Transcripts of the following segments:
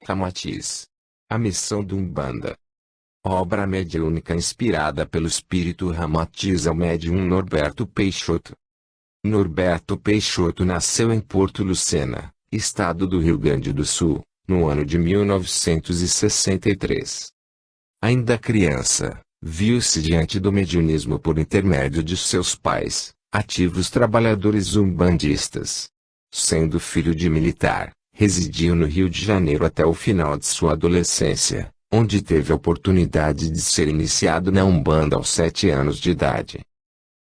Ramatiz. A missão do Umbanda. Obra mediúnica inspirada pelo espírito Ramatiz ao médium Norberto Peixoto. Norberto Peixoto nasceu em Porto Lucena, estado do Rio Grande do Sul, no ano de 1963. Ainda criança, viu-se diante do mediunismo por intermédio de seus pais, ativos trabalhadores umbandistas. Sendo filho de militar, residiu no Rio de Janeiro até o final de sua adolescência, onde teve a oportunidade de ser iniciado na Umbanda aos 7 anos de idade.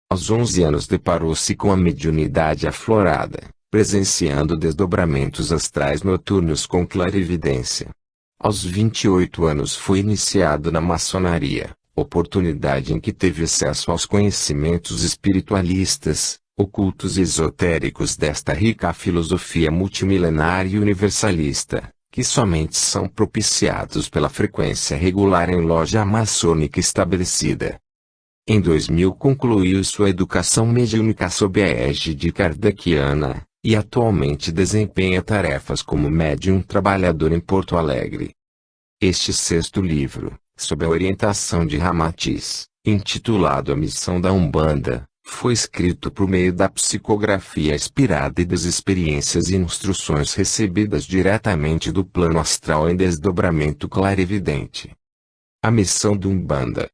Aos 11 anos deparou-se com a mediunidade aflorada, presenciando desdobramentos astrais noturnos com clarividência. Aos 28 anos foi iniciado na maçonaria, oportunidade em que teve acesso aos conhecimentos espiritualistas, ocultos e esotéricos desta rica filosofia multimilenar e universalista, que somente são propiciados pela frequência regular em loja maçônica estabelecida. Em 2000 concluiu sua educação mediúnica sob a égide kardeciana, e atualmente desempenha tarefas como médium trabalhador em Porto Alegre. Este 6º livro, sob a orientação de Ramatiz, intitulado A Missão da Umbanda, foi escrito por meio da psicografia inspirada e das experiências e instruções recebidas diretamente do plano astral em desdobramento clarividente. A missão do Umbanda.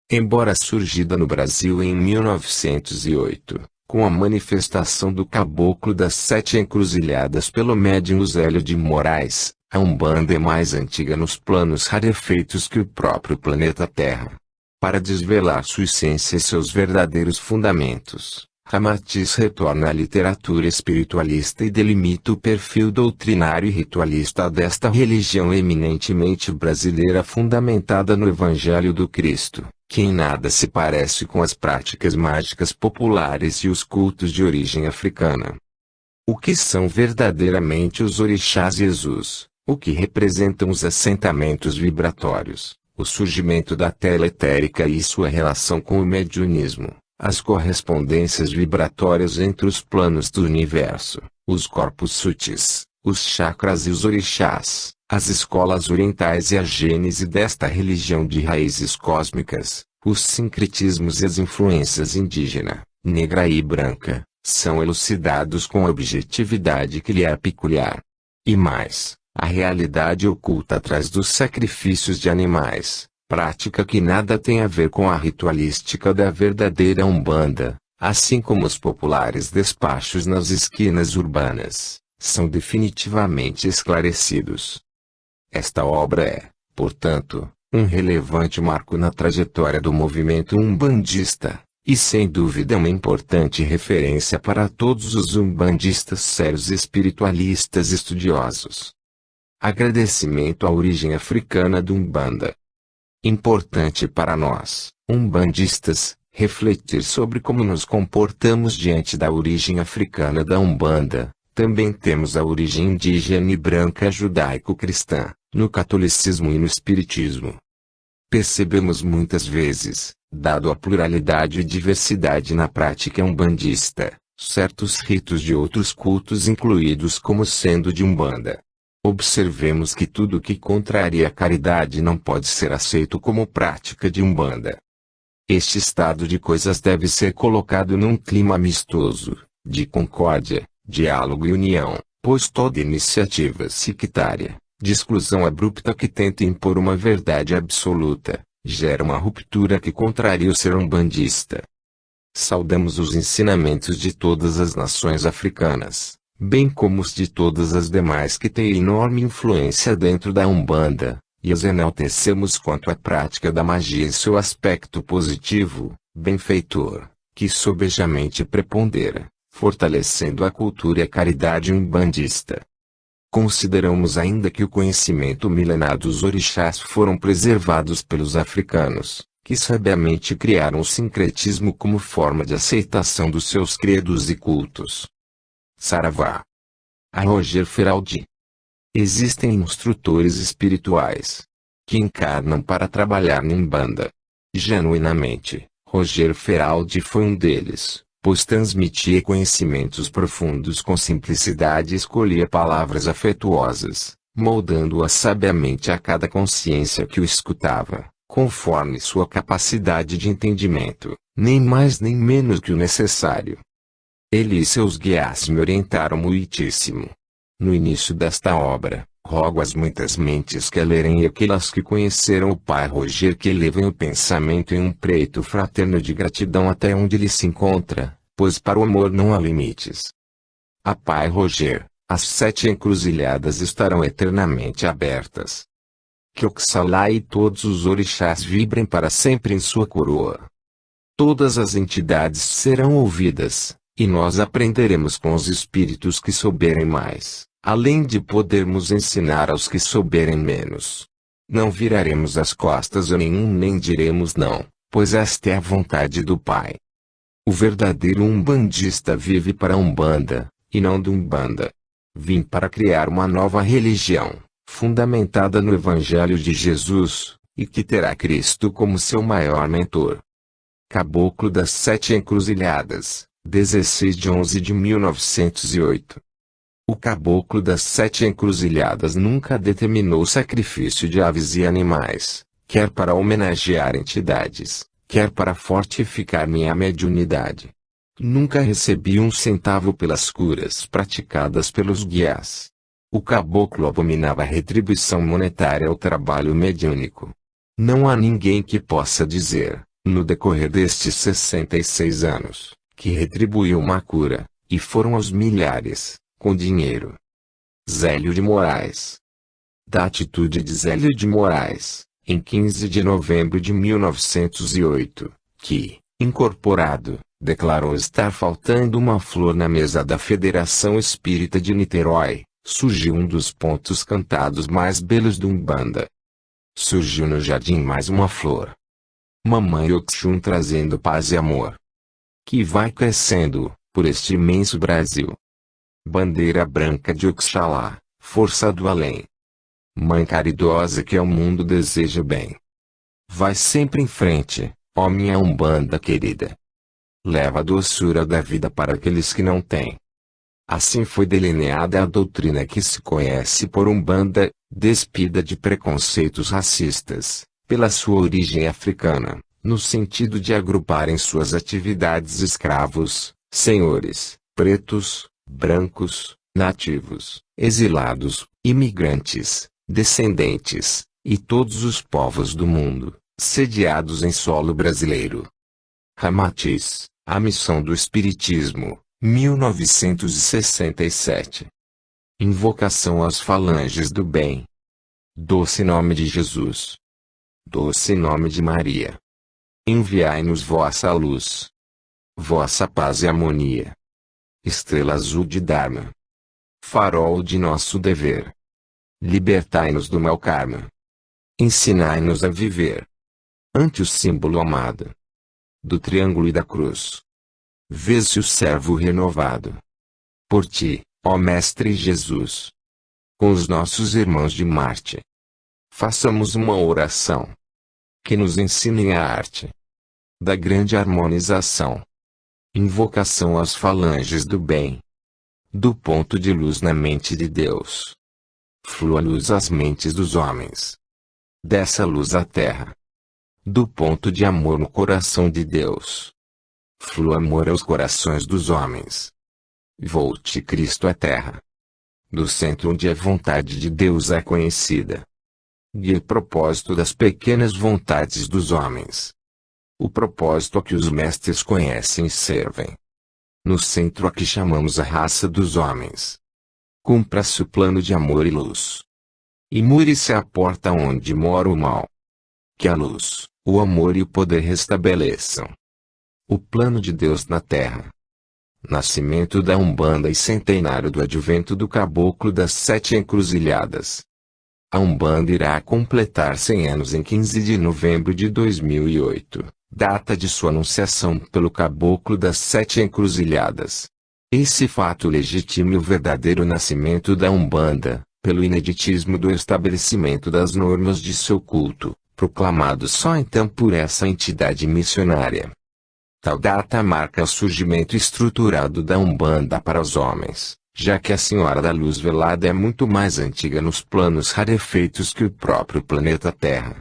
Embora surgida no Brasil em 1908, com a manifestação do Caboclo das 7 Encruzilhadas pelo médium Zélio de Moraes, a Umbanda é mais antiga nos planos rarefeitos que o próprio planeta Terra. Para desvelar sua essência e seus verdadeiros fundamentos, Ramatiz retorna à literatura espiritualista e delimita o perfil doutrinário e ritualista desta religião eminentemente brasileira fundamentada no Evangelho do Cristo, que em nada se parece com as práticas mágicas populares e os cultos de origem africana. O que são verdadeiramente os orixás Jesus? O que representam os assentamentos vibratórios? O surgimento da tela etérica e sua relação com o mediunismo, as correspondências vibratórias entre os planos do universo, os corpos sutis, os chakras e os orixás, as escolas orientais e a gênese desta religião de raízes cósmicas, os sincretismos e as influências indígena, negra e branca, são elucidados com a objetividade que lhe é peculiar. E mais, a realidade oculta atrás dos sacrifícios de animais, prática que nada tem a ver com a ritualística da verdadeira Umbanda, assim como os populares despachos nas esquinas urbanas, são definitivamente esclarecidos. Esta obra é, portanto, um relevante marco na trajetória do movimento umbandista, e sem dúvida uma importante referência para todos os umbandistas sérios espiritualistas estudiosos. Agradecimento à origem africana do Umbanda. Importante para nós, umbandistas, refletir sobre como nos comportamos diante da origem africana da Umbanda. Também temos a origem indígena e branca judaico-cristã, no catolicismo e no espiritismo. Percebemos muitas vezes, dado a pluralidade e diversidade na prática umbandista, certos ritos de outros cultos incluídos como sendo de Umbanda. Observemos que tudo que contraria a caridade não pode ser aceito como prática de Umbanda. Este estado de coisas deve ser colocado num clima amistoso, de concórdia, diálogo e união, pois toda iniciativa sectária, de exclusão abrupta que tenta impor uma verdade absoluta, gera uma ruptura que contraria o ser umbandista. Saudamos os ensinamentos de todas as nações africanas, bem como os de todas as demais que têm enorme influência dentro da Umbanda, e as enaltecemos quanto à prática da magia em seu aspecto positivo, benfeitor, que sobejamente prepondera, fortalecendo a cultura e a caridade umbandista. Consideramos ainda que o conhecimento milenar dos orixás foram preservados pelos africanos, que sabiamente criaram o sincretismo como forma de aceitação dos seus credos e cultos. Saravá. A Roger Feraldi. Existem instrutores espirituais que encarnam para trabalhar na Umbanda. Genuinamente, Roger Feraldi foi um deles, pois transmitia conhecimentos profundos com simplicidade e escolhia palavras afetuosas, moldando-a sabiamente a cada consciência que o escutava, conforme sua capacidade de entendimento, nem mais nem menos que o necessário. Ele e seus guias me orientaram muitíssimo. No início desta obra, rogo às muitas mentes que a lerem e aquelas que conheceram o Pai Roger que elevem o pensamento em um preito fraterno de gratidão até onde ele se encontra, pois para o amor não há limites. A Pai Roger, as 7 encruzilhadas estarão eternamente abertas. Que Oxalá e todos os orixás vibrem para sempre em sua coroa. Todas as entidades serão ouvidas, e nós aprenderemos com os espíritos que souberem mais, além de podermos ensinar aos que souberem menos. Não viraremos as costas a nenhum nem diremos não, pois esta é a vontade do Pai. O verdadeiro umbandista vive para a Umbanda, e não de Umbanda. Vim para criar uma nova religião, fundamentada no Evangelho de Jesus, e que terá Cristo como seu maior mentor. Caboclo das 7 Encruzilhadas, 16 de 11 de 1908. O Caboclo das 7 Encruzilhadas nunca determinou o sacrifício de aves e animais, quer para homenagear entidades, quer para fortificar minha mediunidade. Nunca recebi um centavo pelas curas praticadas pelos guias. O caboclo abominava a retribuição monetária ao trabalho mediúnico. Não há ninguém que possa dizer, no decorrer destes 66 anos, que retribuiu uma cura, e foram aos milhares, com dinheiro. Zélio de Moraes. Da atitude de Zélio de Moraes, em 15 de novembro de 1908, que, incorporado, declarou estar faltando uma flor na mesa da Federação Espírita de Niterói, surgiu um dos pontos cantados mais belos do Umbanda. Surgiu no jardim mais uma flor. Mamãe Oxum trazendo paz e amor. Que vai crescendo, por este imenso Brasil. Bandeira branca de Oxalá, força do além. Mãe caridosa que ao mundo deseja bem. Vai sempre em frente, ó minha Umbanda querida. Leva a doçura da vida para aqueles que não têm. Assim foi delineada a doutrina que se conhece por Umbanda, despida de preconceitos racistas, pela sua origem africana, no sentido de agrupar em suas atividades escravos, senhores, pretos, brancos, nativos, exilados, imigrantes, descendentes, e todos os povos do mundo, sediados em solo brasileiro. Ramatiz, A Missão do Espiritismo, 1967. Invocação às falanges do bem. Doce nome de Jesus. Doce nome de Maria. Enviai-nos vossa luz. Vossa paz e harmonia. Estrela azul de Dharma. Farol de nosso dever. Libertai-nos do mau karma. Ensinai-nos a viver. Ante o símbolo amado do triângulo e da cruz. Vê-se o servo renovado. Por ti, ó Mestre Jesus. Com os nossos irmãos de Marte. Façamos uma oração. Que nos ensinem a arte da grande harmonização. Invocação às falanges do bem. Do ponto de luz na mente de Deus. Flua luz às mentes dos homens. Dessa luz à terra. Do ponto de amor no coração de Deus. Flua amor aos corações dos homens. Volte Cristo à terra. Do centro onde a vontade de Deus é conhecida. Guie o propósito das pequenas vontades dos homens. O propósito a que os mestres conhecem e servem. No centro a que chamamos a raça dos homens. Cumpra-se o plano de amor e luz. E mure-se a porta onde mora o mal. Que a luz, o amor e o poder restabeleçam o plano de Deus na terra. Nascimento da Umbanda e centenário do advento do Caboclo das 7 Encruzilhadas. A Umbanda irá completar 100 anos em 15 de novembro de 2008, data de sua anunciação pelo Caboclo das 7 Encruzilhadas. Esse fato legitima o verdadeiro nascimento da Umbanda, pelo ineditismo do estabelecimento das normas de seu culto, proclamado só então por essa entidade missionária. Tal data marca o surgimento estruturado da Umbanda para os homens, já que a Senhora da Luz Velada é muito mais antiga nos planos rarefeitos que o próprio planeta Terra.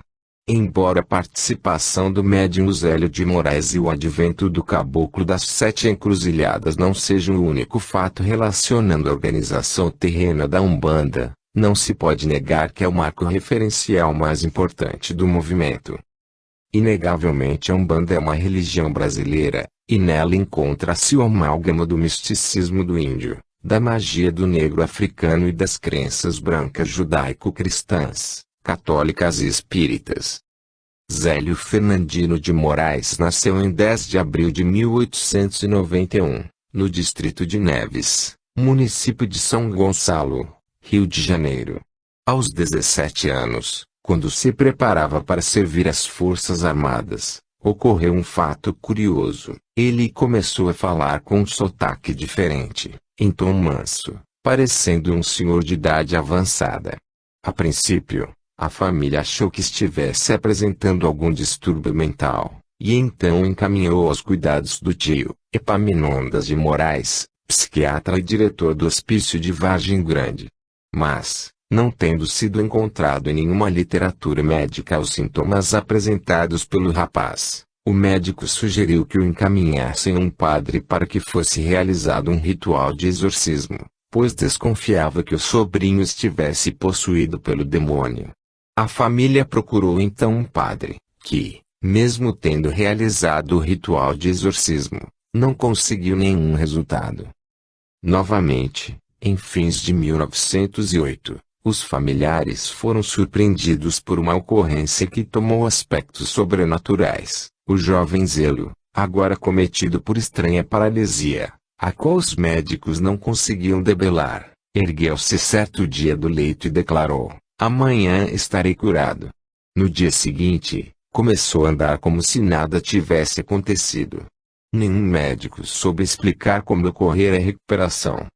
Embora a participação do médium Zélio de Moraes e o advento do Caboclo das Sete Encruzilhadas não sejam o único fato relacionando a organização terrena da Umbanda, não se pode negar que é o marco referencial mais importante do movimento. Inegavelmente a Umbanda é uma religião brasileira, e nela encontra-se o amálgama do misticismo do índio, da magia do negro africano e das crenças brancas judaico-cristãs, católicas e espíritas. Zélio Fernandino de Moraes nasceu em 10 de abril de 1891, no distrito de Neves, município de São Gonçalo, Rio de Janeiro. Aos 17 anos, quando se preparava para servir as Forças Armadas, ocorreu um fato curioso. Ele começou a falar com um sotaque diferente, em tom manso, parecendo um senhor de idade avançada. A princípio, a família achou que estivesse apresentando algum distúrbio mental, e então encaminhou aos cuidados do tio, Epaminondas de Moraes, psiquiatra e diretor do Hospício de Vargem Grande. Mas, não tendo sido encontrado em nenhuma literatura médica os sintomas apresentados pelo rapaz, o médico sugeriu que o encaminhassem a um padre para que fosse realizado um ritual de exorcismo, pois desconfiava que o sobrinho estivesse possuído pelo demônio. A família procurou então um padre, que, mesmo tendo realizado o ritual de exorcismo, não conseguiu nenhum resultado. Novamente, em fins de 1908, os familiares foram surpreendidos por uma ocorrência que tomou aspectos sobrenaturais. O jovem Zélio, agora cometido por estranha paralisia, a qual os médicos não conseguiam debelar, ergueu-se certo dia do leito e declarou: "Amanhã estarei curado." No dia seguinte, começou a andar como se nada tivesse acontecido. Nenhum médico soube explicar como ocorrera a recuperação.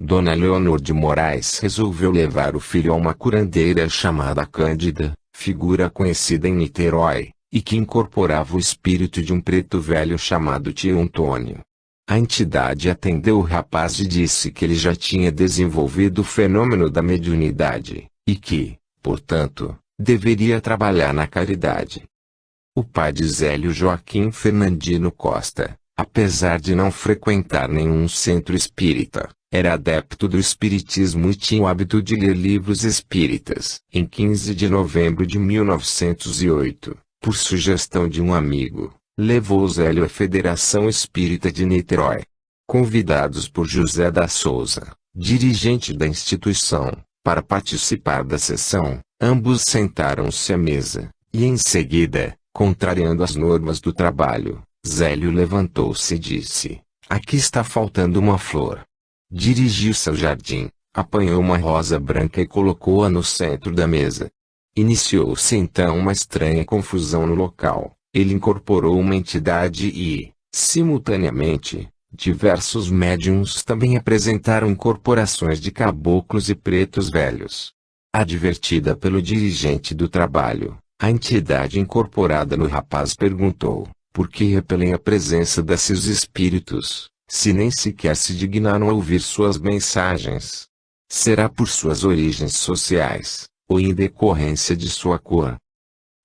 Dona Leonor de Moraes resolveu levar o filho a uma curandeira chamada Cândida, figura conhecida em Niterói, e que incorporava o espírito de um preto velho chamado tio Antônio. A entidade atendeu o rapaz e disse que ele já tinha desenvolvido o fenômeno da mediunidade, e que, portanto, deveria trabalhar na caridade. O pai de Zélio, Joaquim Fernandino Costa, apesar de não frequentar nenhum centro espírita, era adepto do espiritismo e tinha o hábito de ler livros espíritas. Em 15 de novembro de 1908, por sugestão de um amigo, levou Zélio à Federação Espírita de Niterói. Convidados por José da Souza, dirigente da instituição, para participar da sessão, ambos sentaram-se à mesa, e em seguida, contrariando as normas do trabalho, Zélio levantou-se e disse: "Aqui está faltando uma flor." Dirigiu-se ao jardim, apanhou uma rosa branca e colocou-a no centro da mesa. Iniciou-se então uma estranha confusão no local. Ele incorporou uma entidade e, simultaneamente, diversos médiuns também apresentaram incorporações de caboclos e pretos velhos. Advertida pelo dirigente do trabalho, a entidade incorporada no rapaz perguntou: por que repelem a presença desses espíritos, se nem sequer se dignaram a ouvir suas mensagens? Será por suas origens sociais, ou em decorrência de sua cor?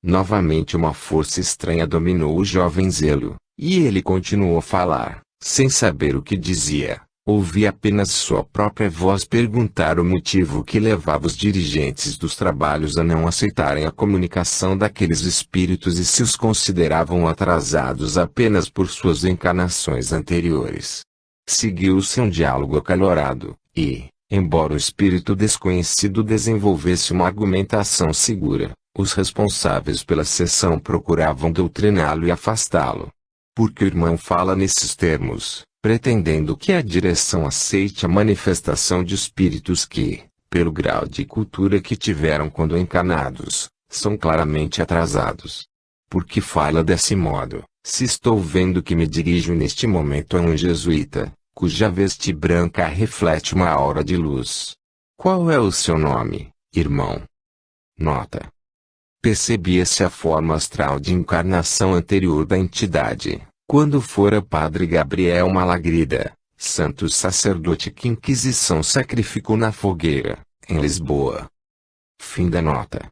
Novamente uma força estranha dominou o jovem Zélio, e ele continuou a falar, sem saber o que dizia. Ouvi apenas sua própria voz perguntar o motivo que levava os dirigentes dos trabalhos a não aceitarem a comunicação daqueles espíritos e se os consideravam atrasados apenas por suas encarnações anteriores. Seguiu-se um diálogo acalorado, e, embora o espírito desconhecido desenvolvesse uma argumentação segura, os responsáveis pela sessão procuravam doutriná-lo e afastá-lo. Porque o irmão fala nesses termos, pretendendo que a direção aceite a manifestação de espíritos que, pelo grau de cultura que tiveram quando encarnados, são claramente atrasados. Porque fala desse modo, se estou vendo que me dirijo neste momento a um jesuíta, cuja veste branca reflete uma aura de luz. Qual é o seu nome, irmão? Nota. Percebia-se a forma astral de encarnação anterior da entidade, quando fora Padre Gabriel Malagrida, santo sacerdote que Inquisição sacrificou na fogueira, em Lisboa. Fim da nota.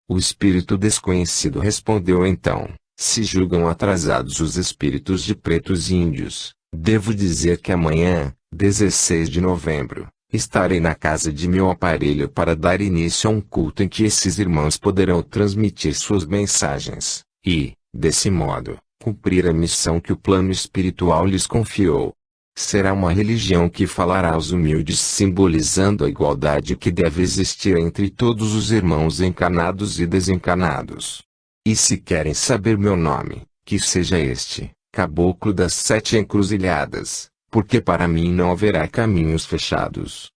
O espírito desconhecido respondeu então: se julgam atrasados os espíritos de pretos e índios, devo dizer que amanhã, 16 de novembro, estarei na casa de meu aparelho para dar início a um culto em que esses irmãos poderão transmitir suas mensagens, e, desse modo, cumprir a missão que o plano espiritual lhes confiou. Será uma religião que falará aos humildes, simbolizando a igualdade que deve existir entre todos os irmãos encarnados e desencarnados. E se querem saber meu nome, que seja este, Caboclo das Sete Encruzilhadas, porque para mim não haverá caminhos fechados.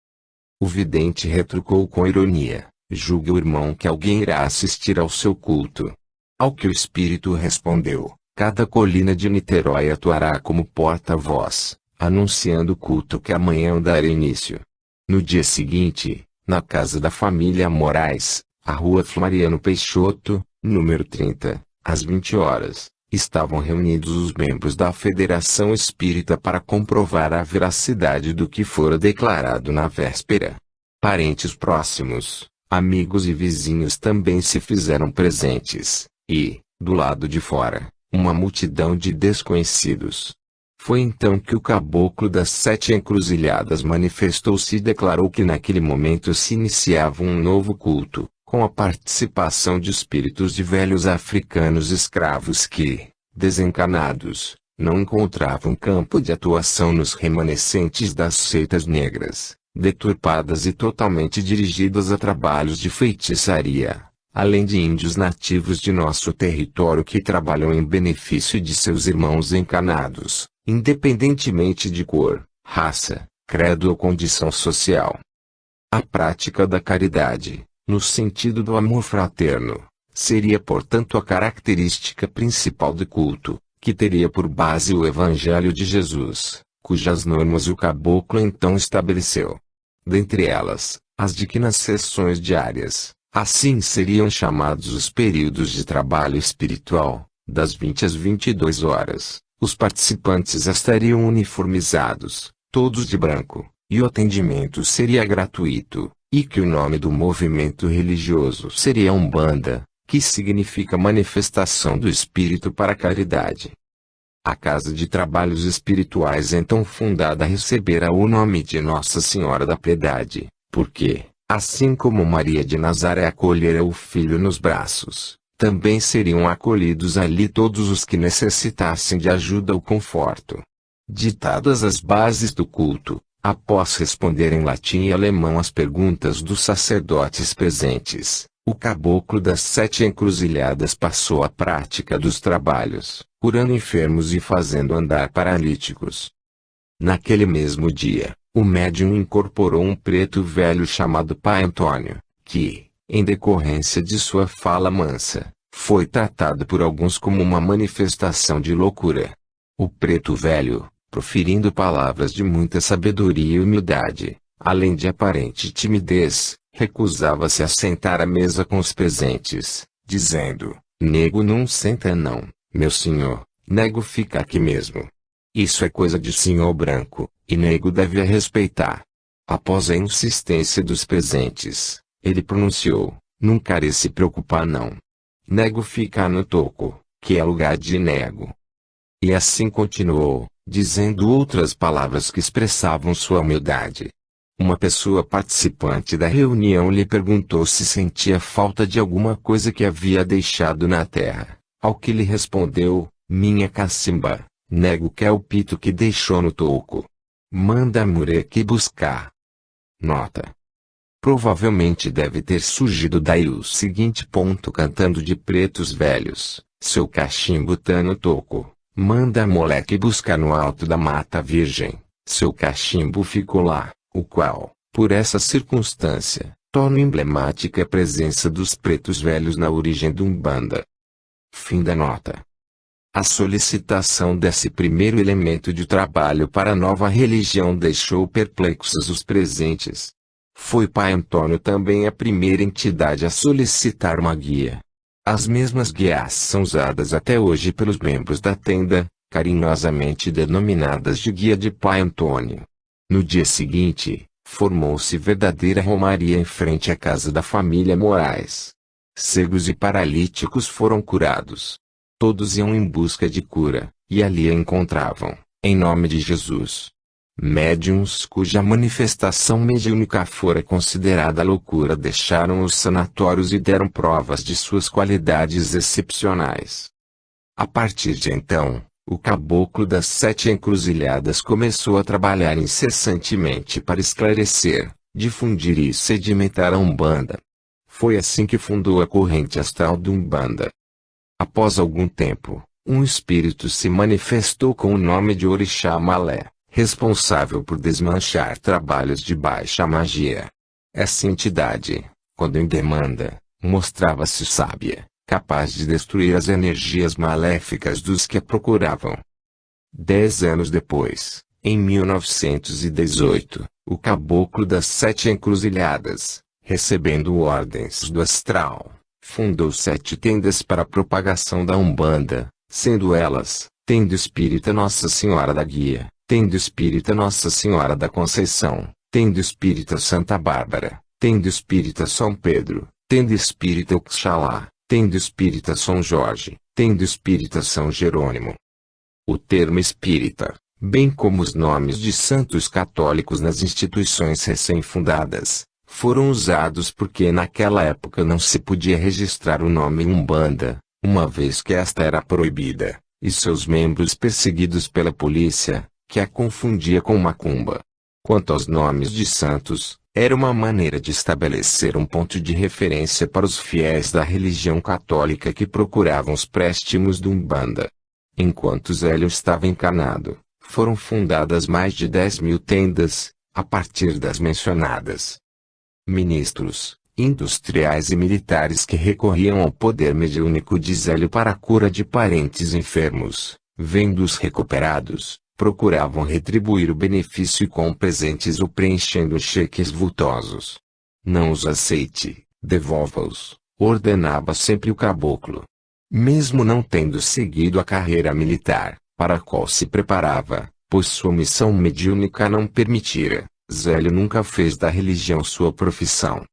O vidente retrucou com ironia: julgue o irmão que alguém irá assistir ao seu culto. Ao que o espírito respondeu: cada colina de Niterói atuará como porta-voz, anunciando o culto que amanhã dará início. No dia seguinte, na casa da família Moraes, a rua Floriano Peixoto, número 30, às 20 horas, estavam reunidos os membros da Federação Espírita para comprovar a veracidade do que fora declarado na véspera. Parentes próximos, amigos e vizinhos também se fizeram presentes, e, do lado de fora, uma multidão de desconhecidos. Foi então que o Caboclo das Sete Encruzilhadas manifestou-se e declarou que naquele momento se iniciava um novo culto, com a participação de espíritos de velhos africanos escravos que, desencarnados, não encontravam campo de atuação nos remanescentes das seitas negras, deturpadas e totalmente dirigidas a trabalhos de feitiçaria, além de índios nativos de nosso território que trabalham em benefício de seus irmãos encarnados, independentemente de cor, raça, credo ou condição social. A prática da caridade, no sentido do amor fraterno, seria portanto a característica principal do culto, que teria por base o Evangelho de Jesus, cujas normas o Caboclo então estabeleceu. Dentre elas, as de que nas sessões diárias, assim seriam chamados os períodos de trabalho espiritual, das 20 às 22 horas, os participantes estariam uniformizados, todos de branco, e o atendimento seria gratuito, e que o nome do movimento religioso seria Umbanda, que significa manifestação do Espírito para a caridade. A Casa de Trabalhos Espirituais então fundada receberá o nome de Nossa Senhora da Piedade, porque, assim como Maria de Nazaré acolhera o filho nos braços, também seriam acolhidos ali todos os que necessitassem de ajuda ou conforto. Ditadas as bases do culto, após responder em latim e alemão as perguntas dos sacerdotes presentes, o Caboclo das Sete Encruzilhadas passou à prática dos trabalhos, curando enfermos e fazendo andar paralíticos. Naquele mesmo dia, o médium incorporou um preto velho chamado Pai Antônio, que, em decorrência de sua fala mansa, foi tratado por alguns como uma manifestação de loucura. O preto velho, proferindo palavras de muita sabedoria e humildade, além de aparente timidez, recusava-se a sentar à mesa com os presentes, dizendo: nego não senta não, meu senhor, nego fica aqui mesmo. Isso é coisa de senhor branco, e nego deve a respeitar. Após a insistência dos presentes, ele pronunciou: não querer se preocupar não. Nego ficar no toco, que é lugar de nego. E assim continuou, dizendo outras palavras que expressavam sua humildade. Uma pessoa participante da reunião lhe perguntou se sentia falta de alguma coisa que havia deixado na terra, ao que lhe respondeu: minha cacimba, nego que é o pito que deixou no toco. Manda a mureca buscar. Nota. Provavelmente deve ter surgido daí o seguinte ponto cantando de pretos velhos: seu cachimbo tá no toco, manda a moleque buscar no alto da mata virgem, seu cachimbo ficou lá, o qual, por essa circunstância, torna emblemática a presença dos pretos velhos na origem do Umbanda. Fim da nota. A solicitação desse primeiro elemento de trabalho para a nova religião deixou perplexos os presentes. Foi Pai Antônio também a primeira entidade a solicitar uma guia. As mesmas guias são usadas até hoje pelos membros da tenda, carinhosamente denominadas de Guia de Pai Antônio. No dia seguinte, formou-se verdadeira romaria em frente à casa da família Moraes. Cegos e paralíticos foram curados. Todos iam em busca de cura, e ali a encontravam, em nome de Jesus. Médiuns cuja manifestação mediúnica fora considerada loucura deixaram os sanatórios e deram provas de suas qualidades excepcionais. A partir de então, o caboclo das 7 encruzilhadas começou a trabalhar incessantemente para esclarecer, difundir e sedimentar a Umbanda. Foi assim que fundou a corrente astral do Umbanda. Após algum tempo, um espírito se manifestou com o nome de Orixá Malé, responsável por desmanchar trabalhos de baixa magia. Essa entidade, quando em demanda, mostrava-se sábia, capaz de destruir as energias maléficas dos que a procuravam. 10 anos depois, em 1918, o caboclo das 7 encruzilhadas, recebendo ordens do astral, fundou 7 tendas para a propagação da Umbanda, sendo elas, Tenda Espírita Nossa Senhora da Guia, Tenda Espírita Nossa Senhora da Conceição, Tenda Espírita Santa Bárbara, Tenda Espírita São Pedro, Tenda Espírita Oxalá, Tenda Espírita São Jorge, Tenda Espírita São Jerônimo. O termo espírita, bem como os nomes de santos católicos nas instituições recém-fundadas, foram usados porque naquela época não se podia registrar o nome Umbanda, uma vez que esta era proibida, e seus membros perseguidos pela polícia, que a confundia com macumba. Quanto aos nomes de santos, era uma maneira de estabelecer um ponto de referência para os fiéis da religião católica que procuravam os préstimos do Umbanda. Enquanto Zélio estava encarnado, foram fundadas mais de 10.000 tendas, a partir das mencionadas. Ministros, industriais e militares que recorriam ao poder mediúnico de Zélio para a cura de parentes enfermos, vendo-os recuperados, procuravam retribuir o benefício com presentes ou preenchendo cheques vultosos. Não os aceite, devolva-os, ordenava sempre o caboclo. Mesmo não tendo seguido a carreira militar, para a qual se preparava, pois sua missão mediúnica não permitira, Zélio nunca fez da religião sua profissão.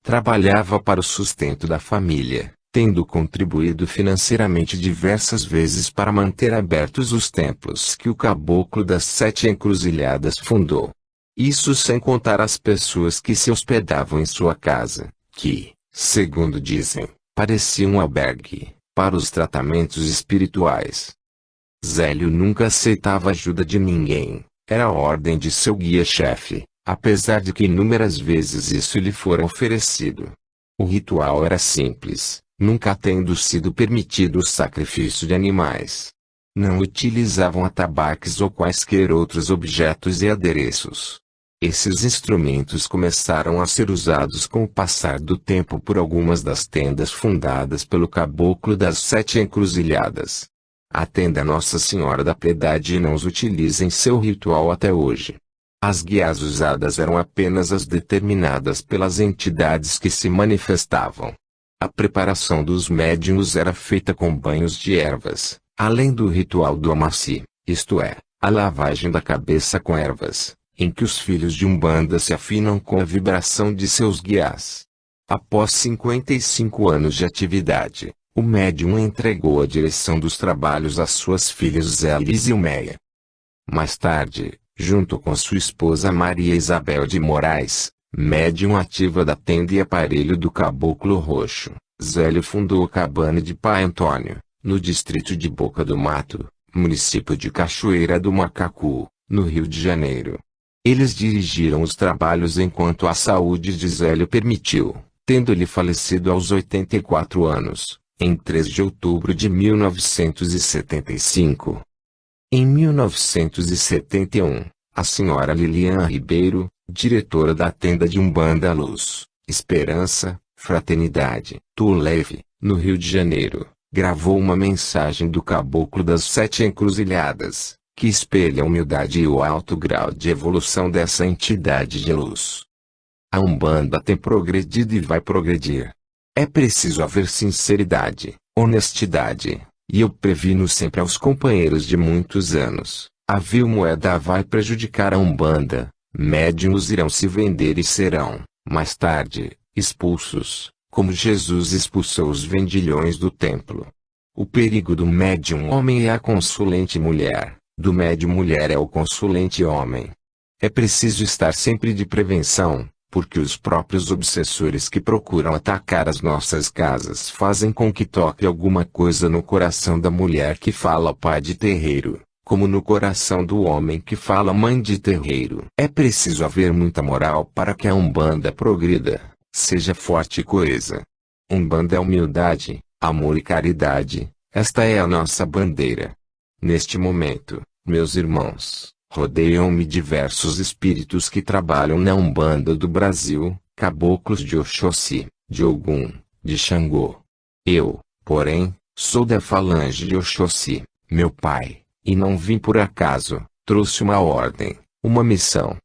Trabalhava para o sustento da família, tendo contribuído financeiramente diversas vezes para manter abertos os templos que o caboclo das 7 encruzilhadas fundou. Isso sem contar as pessoas que se hospedavam em sua casa, que, segundo dizem, parecia um albergue para os tratamentos espirituais. Zélio nunca aceitava ajuda de ninguém, era a ordem de seu guia-chefe, apesar de que inúmeras vezes isso lhe fora oferecido. O ritual era simples, nunca tendo sido permitido o sacrifício de animais. Não utilizavam atabaques ou quaisquer outros objetos e adereços. Esses instrumentos começaram a ser usados com o passar do tempo por algumas das tendas fundadas pelo caboclo das 7 encruzilhadas. A tenda Nossa Senhora da Piedade não os utiliza em seu ritual até hoje. As guias usadas eram apenas as determinadas pelas entidades que se manifestavam. A preparação dos médiuns era feita com banhos de ervas, além do ritual do amaci, isto é, a lavagem da cabeça com ervas, em que os filhos de Umbanda se afinam com a vibração de seus guias. Após 55 anos de atividade, o médium entregou a direção dos trabalhos às suas filhas Zélia e Zilmeia. Mais tarde, junto com sua esposa Maria Isabel de Moraes, médium ativa da tenda e aparelho do Caboclo Roxo, Zélio fundou a Cabana de Pai Antônio, no distrito de Boca do Mato, município de Cachoeira do Macacu, no Rio de Janeiro. Eles dirigiram os trabalhos enquanto a saúde de Zélio permitiu, tendo-lhe falecido aos 84 anos, em 3 de outubro de 1975. Em 1971, a senhora Lilian Ribeiro, diretora da tenda de Umbanda Luz, Esperança, Fraternidade, Tuleve, no Rio de Janeiro, gravou uma mensagem do Caboclo das 7 Encruzilhadas, que espelha a humildade e o alto grau de evolução dessa entidade de luz. A Umbanda tem progredido e vai progredir. É preciso haver sinceridade, honestidade, E eu previno sempre aos companheiros de muitos anos, a vil moeda vai prejudicar a Umbanda, médiuns irão se vender e serão, mais tarde, expulsos, como Jesus expulsou os vendilhões do templo. O perigo do médium homem é a consulente mulher, do médium mulher é o consulente homem. É preciso estar sempre de prevenção, porque os próprios obsessores que procuram atacar as nossas casas fazem com que toque alguma coisa no coração da mulher que fala pai de terreiro, como no coração do homem que fala mãe de terreiro. É preciso haver muita moral para que a Umbanda progrida, seja forte e coesa. Umbanda é humildade, amor e caridade, esta é a nossa bandeira. Neste momento, meus irmãos, rodeiam-me diversos espíritos que trabalham na Umbanda do Brasil, caboclos de Oxóssi, de Ogum, de Xangô. Eu, porém, sou da falange de Oxóssi, meu pai, e não vim por acaso, trouxe uma ordem, uma missão.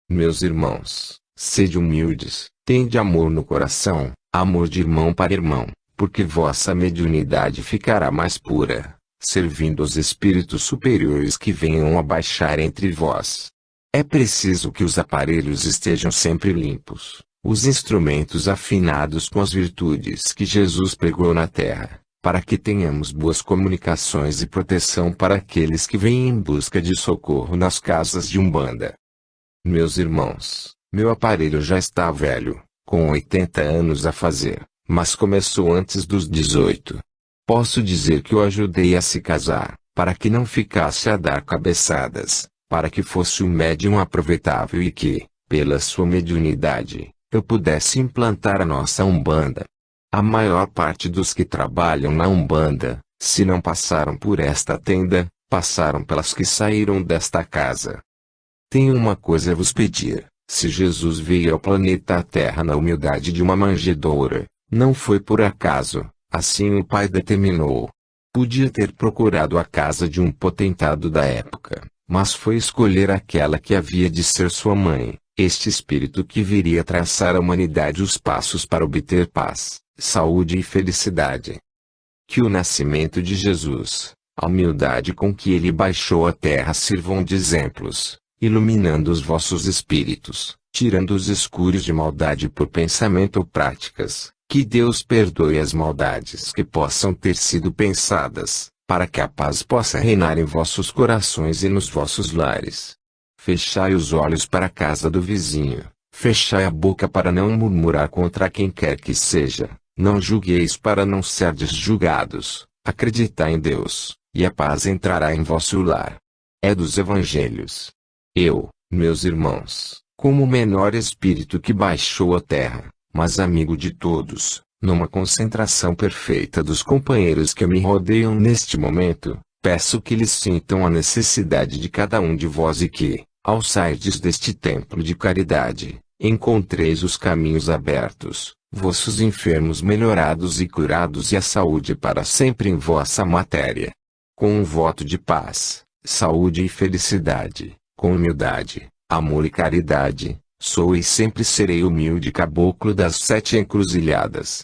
Meus irmãos, sede humildes, tende amor no coração, amor de irmão para irmão, porque vossa mediunidade ficará mais pura, servindo os espíritos superiores que venham a baixar entre vós. É preciso que os aparelhos estejam sempre limpos, os instrumentos afinados com as virtudes que Jesus pregou na terra, para que tenhamos boas comunicações e proteção para aqueles que vêm em busca de socorro nas casas de Umbanda. Meus irmãos, meu aparelho já está velho, com 80 anos a fazer, mas começou antes dos 18. Posso dizer que o ajudei a se casar, para que não ficasse a dar cabeçadas, para que fosse um médium aproveitável e que, pela sua mediunidade, eu pudesse implantar a nossa Umbanda. A maior parte dos que trabalham na Umbanda, se não passaram por esta tenda, passaram pelas que saíram desta casa. Tenho uma coisa a vos pedir, se Jesus veio ao planeta Terra na humildade de uma manjedoura, não foi por acaso. Assim o pai determinou. Podia ter procurado a casa de um potentado da época, mas foi escolher aquela que havia de ser sua mãe, este espírito que viria traçar à humanidade os passos para obter paz, saúde e felicidade. Que o nascimento de Jesus, a humildade com que ele baixou à terra sirvam de exemplos, iluminando os vossos espíritos, tirando os escuros de maldade por pensamento ou práticas. Que Deus perdoe as maldades que possam ter sido pensadas, para que a paz possa reinar em vossos corações e nos vossos lares. Fechai os olhos para a casa do vizinho, fechai a boca para não murmurar contra quem quer que seja, não julgueis para não serdes julgados, acreditai em Deus, e a paz entrará em vosso lar. É dos Evangelhos. Eu, meus irmãos, como o menor espírito que baixou à terra, mas amigo de todos, numa concentração perfeita dos companheiros que me rodeiam neste momento, peço que eles sintam a necessidade de cada um de vós e que, ao sairdes deste templo de caridade, encontreis os caminhos abertos, vossos enfermos melhorados e curados e a saúde para sempre em vossa matéria. Com um voto de paz, saúde e felicidade, com humildade, amor e caridade, sou e sempre serei humilde caboclo das 7 encruzilhadas.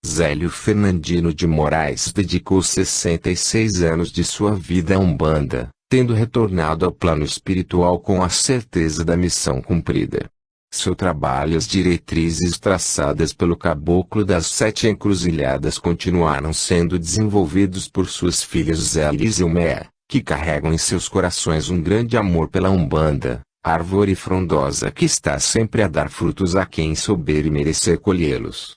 Zélio Fernandino de Moraes dedicou 66 anos de sua vida à Umbanda, tendo retornado ao plano espiritual com a certeza da missão cumprida. Seu trabalho e as diretrizes traçadas pelo caboclo das 7 encruzilhadas continuaram sendo desenvolvidos por suas filhas Zélia e Zilmeia, que carregam em seus corações um grande amor pela Umbanda, árvore frondosa que está sempre a dar frutos a quem souber e merecer colhê-los.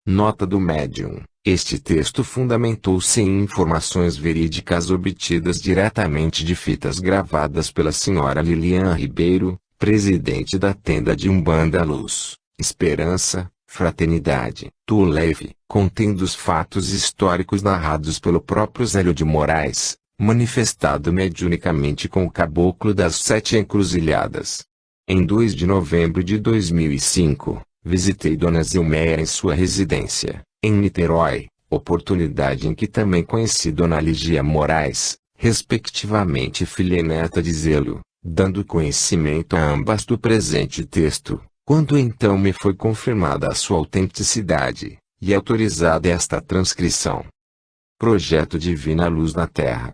Nota do médium. Este texto fundamentou-se em informações verídicas obtidas diretamente de fitas gravadas pela senhora Lilian Ribeiro, presidente da tenda de Umbanda Luz, Esperança, Fraternidade, Tuleve, contendo os fatos históricos narrados pelo próprio Zélio de Moraes, manifestado mediunicamente com o caboclo das 7 encruzilhadas. Em 2 de novembro de 2005, visitei Dona Zilmeia em sua residência, em Niterói, oportunidade em que também conheci Dona Ligia Moraes, respectivamente filha e neta de Zélio, dando conhecimento a ambas do presente texto, quando então me foi confirmada a sua autenticidade, e autorizada esta transcrição. Projeto Divina Luz na Terra.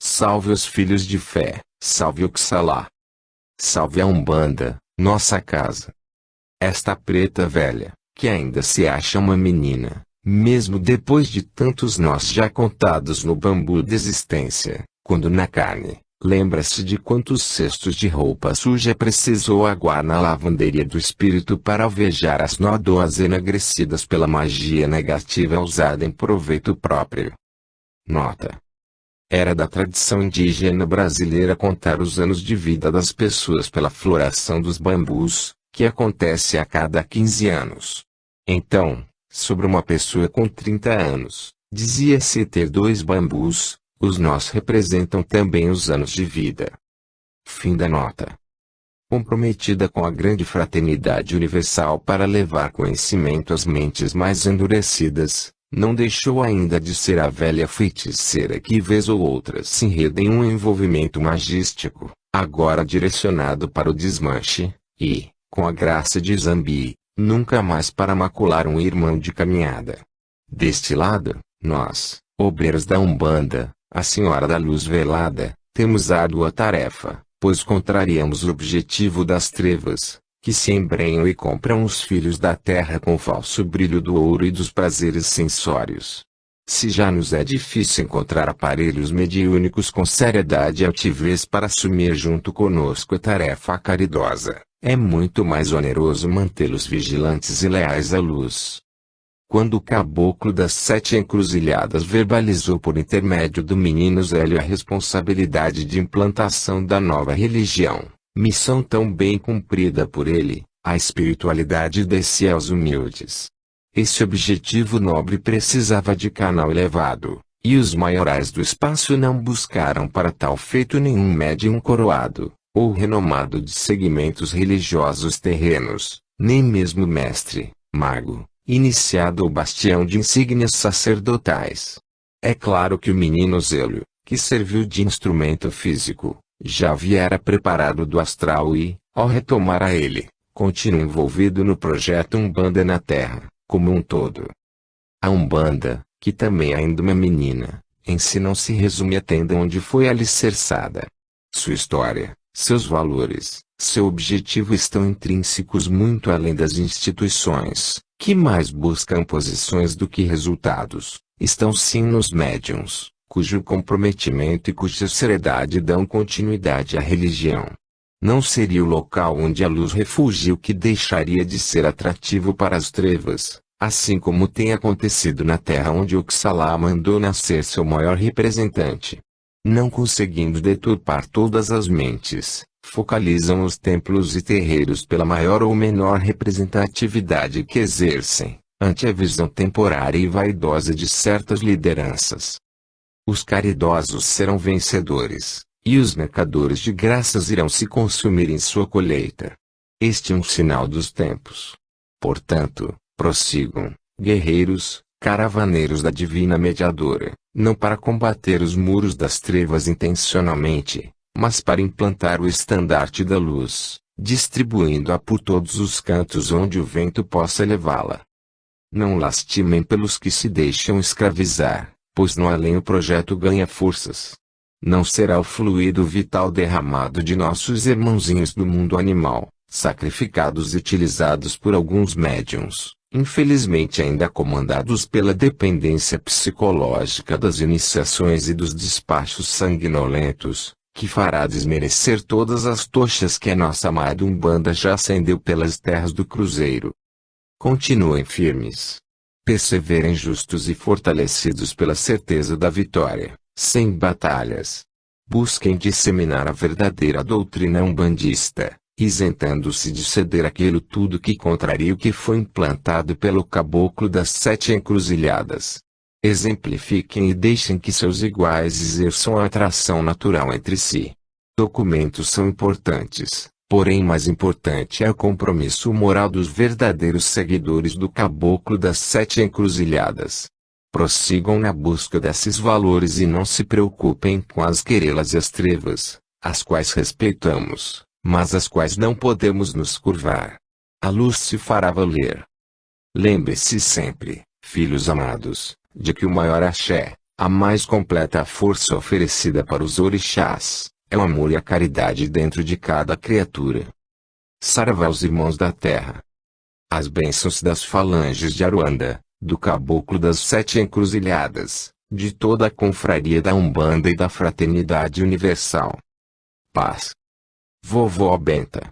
Salve os filhos de fé, salve Oxalá. Salve a Umbanda, nossa casa. Esta preta velha, que ainda se acha uma menina, mesmo depois de tantos nós já contados no bambu da existência, quando na carne, lembra-se de quantos cestos de roupa suja precisou aguar na lavanderia do espírito para alvejar as nódoas enegrecidas pela magia negativa usada em proveito próprio. Nota: era da tradição indígena brasileira contar os anos de vida das pessoas pela floração dos bambus, que acontece a cada 15 anos. Então, sobre uma pessoa com 30 anos, dizia-se ter 2 bambus, os nós representam também os anos de vida. Fim da nota. Comprometida com a grande fraternidade universal para levar conhecimento às mentes mais endurecidas, não deixou ainda de ser a velha feiticeira que vez ou outra se enreda em um envolvimento magístico, agora direcionado para o desmanche, e, com a graça de Zambi, nunca mais para macular um irmão de caminhada. Deste lado, nós, obreiros da Umbanda, a Senhora da Luz Velada, temos árdua tarefa, pois contrariamos o objetivo das trevas, que se embrenham e compram os filhos da terra com o falso brilho do ouro e dos prazeres sensórios. Se já nos é difícil encontrar aparelhos mediúnicos com seriedade e altivez para assumir junto conosco a tarefa caridosa, é muito mais oneroso mantê-los vigilantes e leais à luz. Quando o caboclo das 7 encruzilhadas verbalizou por intermédio do menino Zélio a responsabilidade de implantação da nova religião, missão tão bem cumprida por ele, a espiritualidade descia aos humildes. Esse objetivo nobre precisava de canal elevado, e os maiorais do espaço não buscaram para tal feito nenhum médium coroado, ou renomado de segmentos religiosos terrenos, nem mesmo mestre, mago, iniciado ou bastião de insígnias sacerdotais. É claro que o menino Zélio, que serviu de instrumento físico, já viera preparado do astral e, ao retomar a ele, continua envolvido no projeto Umbanda na Terra, como um todo. A Umbanda, que também é ainda uma menina, em si não se resume à tenda onde foi alicerçada. Sua história, seus valores, seu objetivo estão intrínsecos muito além das instituições, que mais buscam posições do que resultados, estão sim nos médiuns, cujo comprometimento e cuja seriedade dão continuidade à religião. Não seria o local onde a luz refúgio que deixaria de ser atrativo para as trevas, assim como tem acontecido na terra onde Oxalá mandou nascer seu maior representante. Não conseguindo deturpar todas as mentes, focalizam os templos e terreiros pela maior ou menor representatividade que exercem, ante a visão temporária e vaidosa de certas lideranças. Os caridosos serão vencedores, e os mercadores de graças irão se consumir em sua colheita. Este é um sinal dos tempos. Portanto, prossigam, guerreiros, caravaneiros da Divina Mediadora, não para combater os muros das trevas intencionalmente, mas para implantar o estandarte da luz, distribuindo-a por todos os cantos onde o vento possa levá-la. Não lastimem pelos que se deixam escravizar, pois no além o projeto ganha forças. Não será o fluido vital derramado de nossos irmãozinhos do mundo animal, sacrificados e utilizados por alguns médiuns, infelizmente ainda comandados pela dependência psicológica das iniciações e dos despachos sanguinolentos, que fará desmerecer todas as tochas que a nossa amada Umbanda já acendeu pelas terras do Cruzeiro. Continuem firmes. Perseverem justos e fortalecidos pela certeza da vitória, sem batalhas. Busquem disseminar a verdadeira doutrina umbandista, isentando-se de ceder aquilo tudo que contraria o que foi implantado pelo caboclo das 7 encruzilhadas. Exemplifiquem e deixem que seus iguais exerçam a atração natural entre si. Documentos são importantes, porém mais importante é o compromisso moral dos verdadeiros seguidores do caboclo das 7 encruzilhadas. Prossigam na busca desses valores e não se preocupem com as querelas e as trevas, as quais respeitamos, mas às quais não podemos nos curvar. A luz se fará valer. Lembre-se sempre, filhos amados, de que o maior axé, A mais completa força oferecida para os orixás é o amor e a caridade dentro de cada criatura. Saravá aos irmãos da terra. As bênçãos das falanges de Aruanda, do caboclo das 7 encruzilhadas, de toda a confraria da Umbanda e da Fraternidade Universal. Paz. Vovó Benta.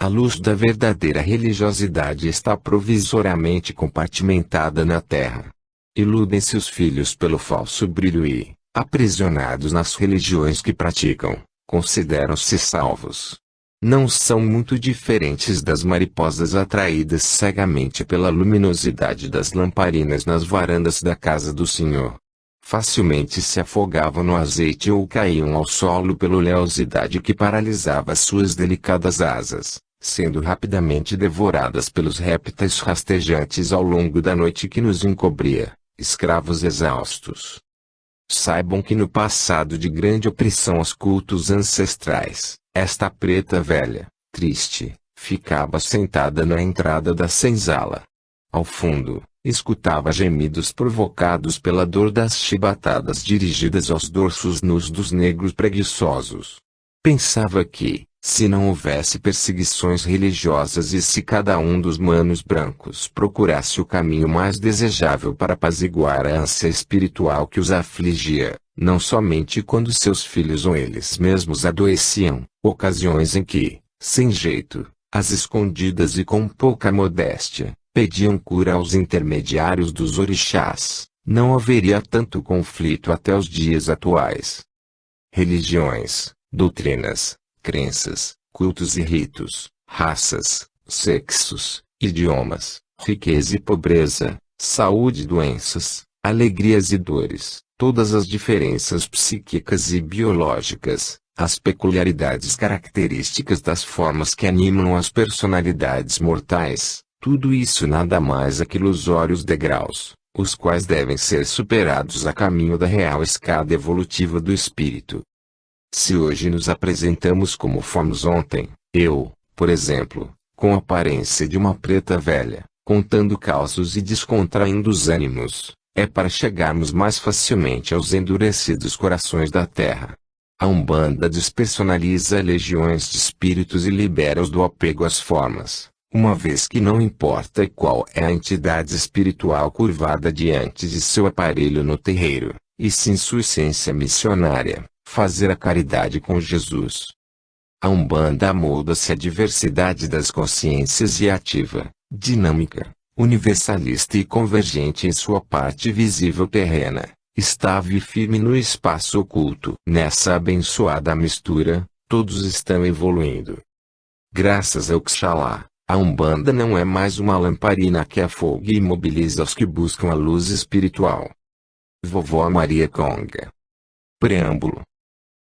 A luz da verdadeira religiosidade está provisoriamente compartimentada na terra. Iludem-se os filhos pelo falso brilho e, aprisionados nas religiões que praticam, consideram-se salvos. Não são muito diferentes das mariposas atraídas cegamente pela luminosidade das lamparinas nas varandas da casa do Senhor. Facilmente se afogavam no azeite ou caíam ao solo pela oleosidade que paralisava suas delicadas asas, sendo rapidamente devoradas pelos répteis rastejantes ao longo da noite que nos encobria, escravos exaustos. Saibam que no passado de grande opressão aos cultos ancestrais, esta preta velha, triste, ficava sentada na entrada da senzala. Ao fundo, escutava gemidos provocados pela dor das chibatadas dirigidas aos dorsos nus dos negros preguiçosos. Pensava que, se não houvesse perseguições religiosas e se cada um dos manos brancos procurasse o caminho mais desejável para apaziguar a ânsia espiritual que os afligia, não somente quando seus filhos ou eles mesmos adoeciam, ocasiões em que, sem jeito, às escondidas e com pouca modéstia, pediam cura aos intermediários dos orixás, não haveria tanto conflito até os dias atuais. Religiões, doutrinas, crenças, cultos e ritos, raças, sexos, idiomas, riqueza e pobreza, saúde e doenças, alegrias e dores, todas as diferenças psíquicas e biológicas, as peculiaridades características das formas que animam as personalidades mortais, tudo isso nada mais é que ilusórios degraus, os quais devem ser superados a caminho da real escada evolutiva do espírito. Se hoje nos apresentamos como fomos ontem, eu, por exemplo, com a aparência de uma preta velha, contando causos e descontraindo os ânimos, é para chegarmos mais facilmente aos endurecidos corações da terra. A Umbanda despersonaliza legiões de espíritos e libera-os do apego às formas, uma vez que não importa qual é a entidade espiritual curvada diante de seu aparelho no terreiro, e sim sua essência missionária. Fazer a caridade com Jesus. A Umbanda molda-se à diversidade das consciências e ativa, dinâmica, universalista e convergente em sua parte visível terrena, estável e firme no espaço oculto. Nessa abençoada mistura, todos estão evoluindo. Graças ao Oxalá, a Umbanda não é mais uma lamparina que afoga e imobiliza os que buscam a luz espiritual. Vovó Maria Conga. Preâmbulo.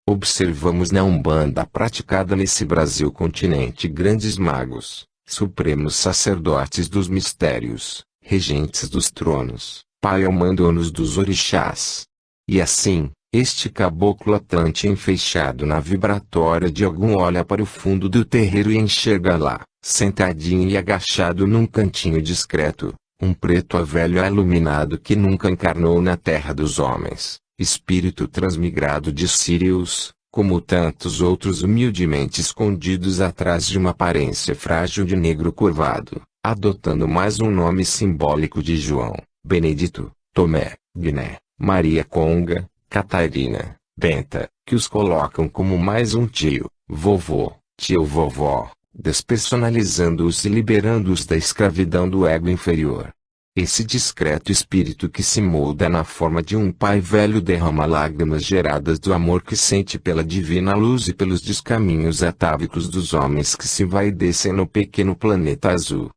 Observamos na Umbanda praticada nesse Brasil continente grandes magos, supremos sacerdotes dos mistérios, regentes dos tronos, pai-mandonos dos orixás. E assim, este caboclo atlante enfeixado na vibratória de algum olha para o fundo do terreiro e enxerga lá, sentadinho e agachado num cantinho discreto, um preto velho iluminado que nunca encarnou na terra dos homens. Espírito transmigrado de Sirius, como tantos outros humildemente escondidos atrás de uma aparência frágil de negro curvado, adotando mais um nome simbólico de João, Benedito, Tomé, Guiné, Maria Conga, Catarina, Benta, que os colocam como mais um tio, vovô, tio-vovó, despersonalizando-os e liberando-os da escravidão do ego inferior. Esse discreto espírito que se molda na forma de um pai velho derrama lágrimas geradas do amor que sente pela divina luz e pelos descaminhos atávicos dos homens que se envaidecem no pequeno planeta azul.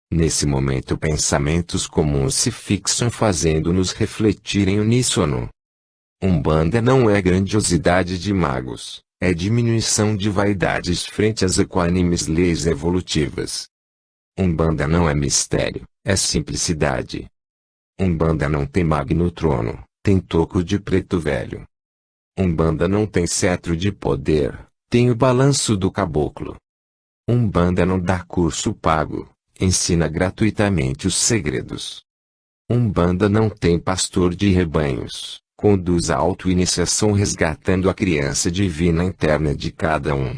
Nesse momento pensamentos comuns se fixam fazendo-nos refletir em uníssono. Umbanda não é grandiosidade de magos, é diminuição de vaidades frente às equânimes leis evolutivas. Umbanda não é mistério, é simplicidade. Umbanda não tem magno trono, tem toco de preto velho. Umbanda não tem cetro de poder, tem o balanço do caboclo. Umbanda não dá curso pago, ensina gratuitamente os segredos. Umbanda não tem pastor de rebanhos, conduz à auto-iniciação resgatando a criança divina interna de cada um.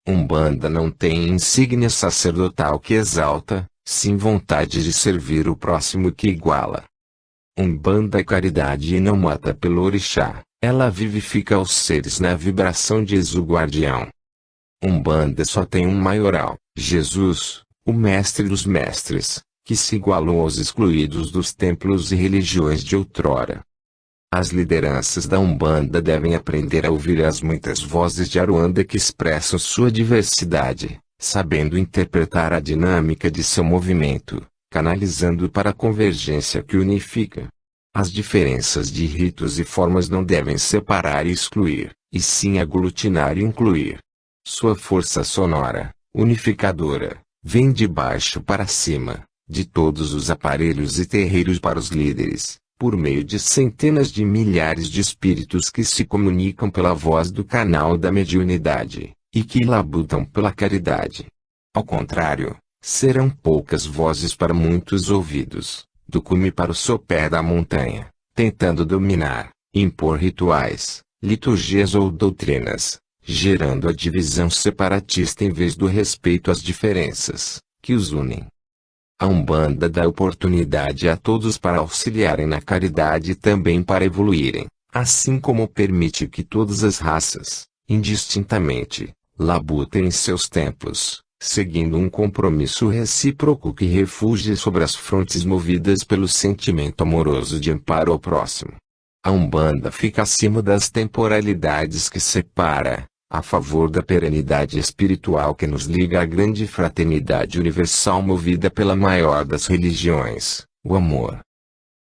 Umbanda não tem insígnia sacerdotal que exalta, sim vontade de servir o próximo que iguala. Umbanda é caridade e não mata pelo orixá, ela vivifica os seres na vibração de Exu guardião. Umbanda só tem um maioral, Jesus, o mestre dos mestres, que se igualou aos excluídos dos templos e religiões de outrora. As lideranças da Umbanda devem aprender a ouvir as muitas vozes de Aruanda que expressam sua diversidade, sabendo interpretar a dinâmica de seu movimento, canalizando para a convergência que unifica. As diferenças de ritos e formas não devem separar e excluir, e sim aglutinar e incluir. Sua força sonora, unificadora, vem de baixo para cima, de todos os aparelhos e terreiros para os líderes, por meio de centenas de milhares de espíritos que se comunicam pela voz do canal da mediunidade, e que labutam pela caridade. Ao contrário, serão poucas vozes para muitos ouvidos, do cume para o sopé da montanha, tentando dominar, impor rituais, liturgias ou doutrinas, gerando a divisão separatista em vez do respeito às diferenças, que os unem. A Umbanda dá oportunidade a todos para auxiliarem na caridade e também para evoluírem, assim como permite que todas as raças, indistintamente, labutem em seus templos, seguindo um compromisso recíproco que refugie sobre as frontes movidas pelo sentimento amoroso de amparo ao próximo. A Umbanda fica acima das temporalidades que separa, a favor da perenidade espiritual que nos liga à grande fraternidade universal movida pela maior das religiões, o amor.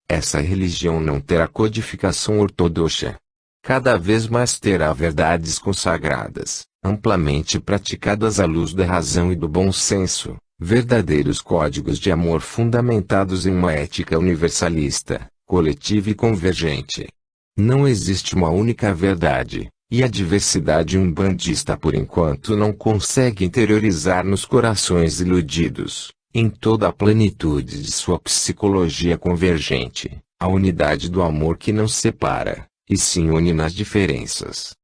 Essa religião não terá codificação ortodoxa. Cada vez mais terá verdades consagradas, amplamente praticadas à luz da razão e do bom senso, verdadeiros códigos de amor fundamentados em uma ética universalista, coletiva e convergente. Não existe uma única verdade. E a diversidade umbandista por enquanto não consegue interiorizar nos corações iludidos, em toda a plenitude de sua psicologia convergente, a unidade do amor que não separa, e sim une nas diferenças.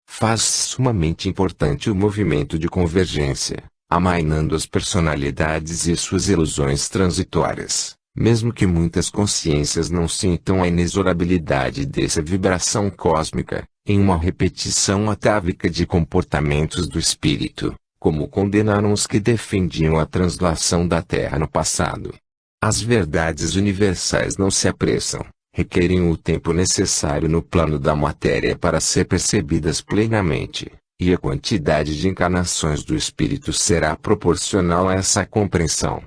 Faz sumamente importante o movimento de convergência, amainando as personalidades e suas ilusões transitórias, mesmo que muitas consciências não sintam a inexorabilidade dessa vibração cósmica, em uma repetição atávica de comportamentos do espírito, como condenaram os que defendiam a translação da Terra no passado. As verdades universais não se apressam, requerem o tempo necessário no plano da matéria para ser percebidas plenamente, e a quantidade de encarnações do espírito será proporcional a essa compreensão.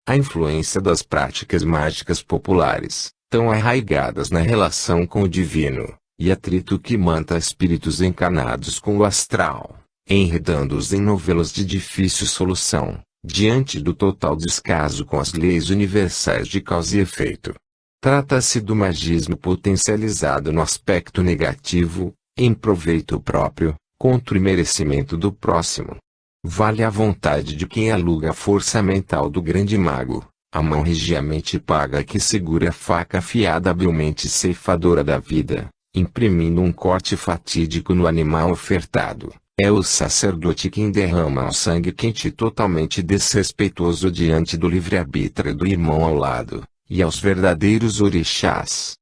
A influência das práticas mágicas populares, tão arraigadas na relação com o divino, e atrito que manta espíritos encarnados com o astral, enredando-os em novelas de difícil solução, diante do total descaso com as leis universais de causa e efeito. Trata-se do magismo potencializado no aspecto negativo, em proveito próprio, contra o merecimento do próximo. Vale a vontade de quem aluga a força mental do grande mago, a mão regiamente paga que segura a faca afiada habilmente ceifadora da vida, imprimindo um corte fatídico no animal ofertado. É o sacerdote quem derrama o sangue quente totalmente desrespeitoso diante do livre-arbítrio do irmão ao lado, e aos verdadeiros orixás.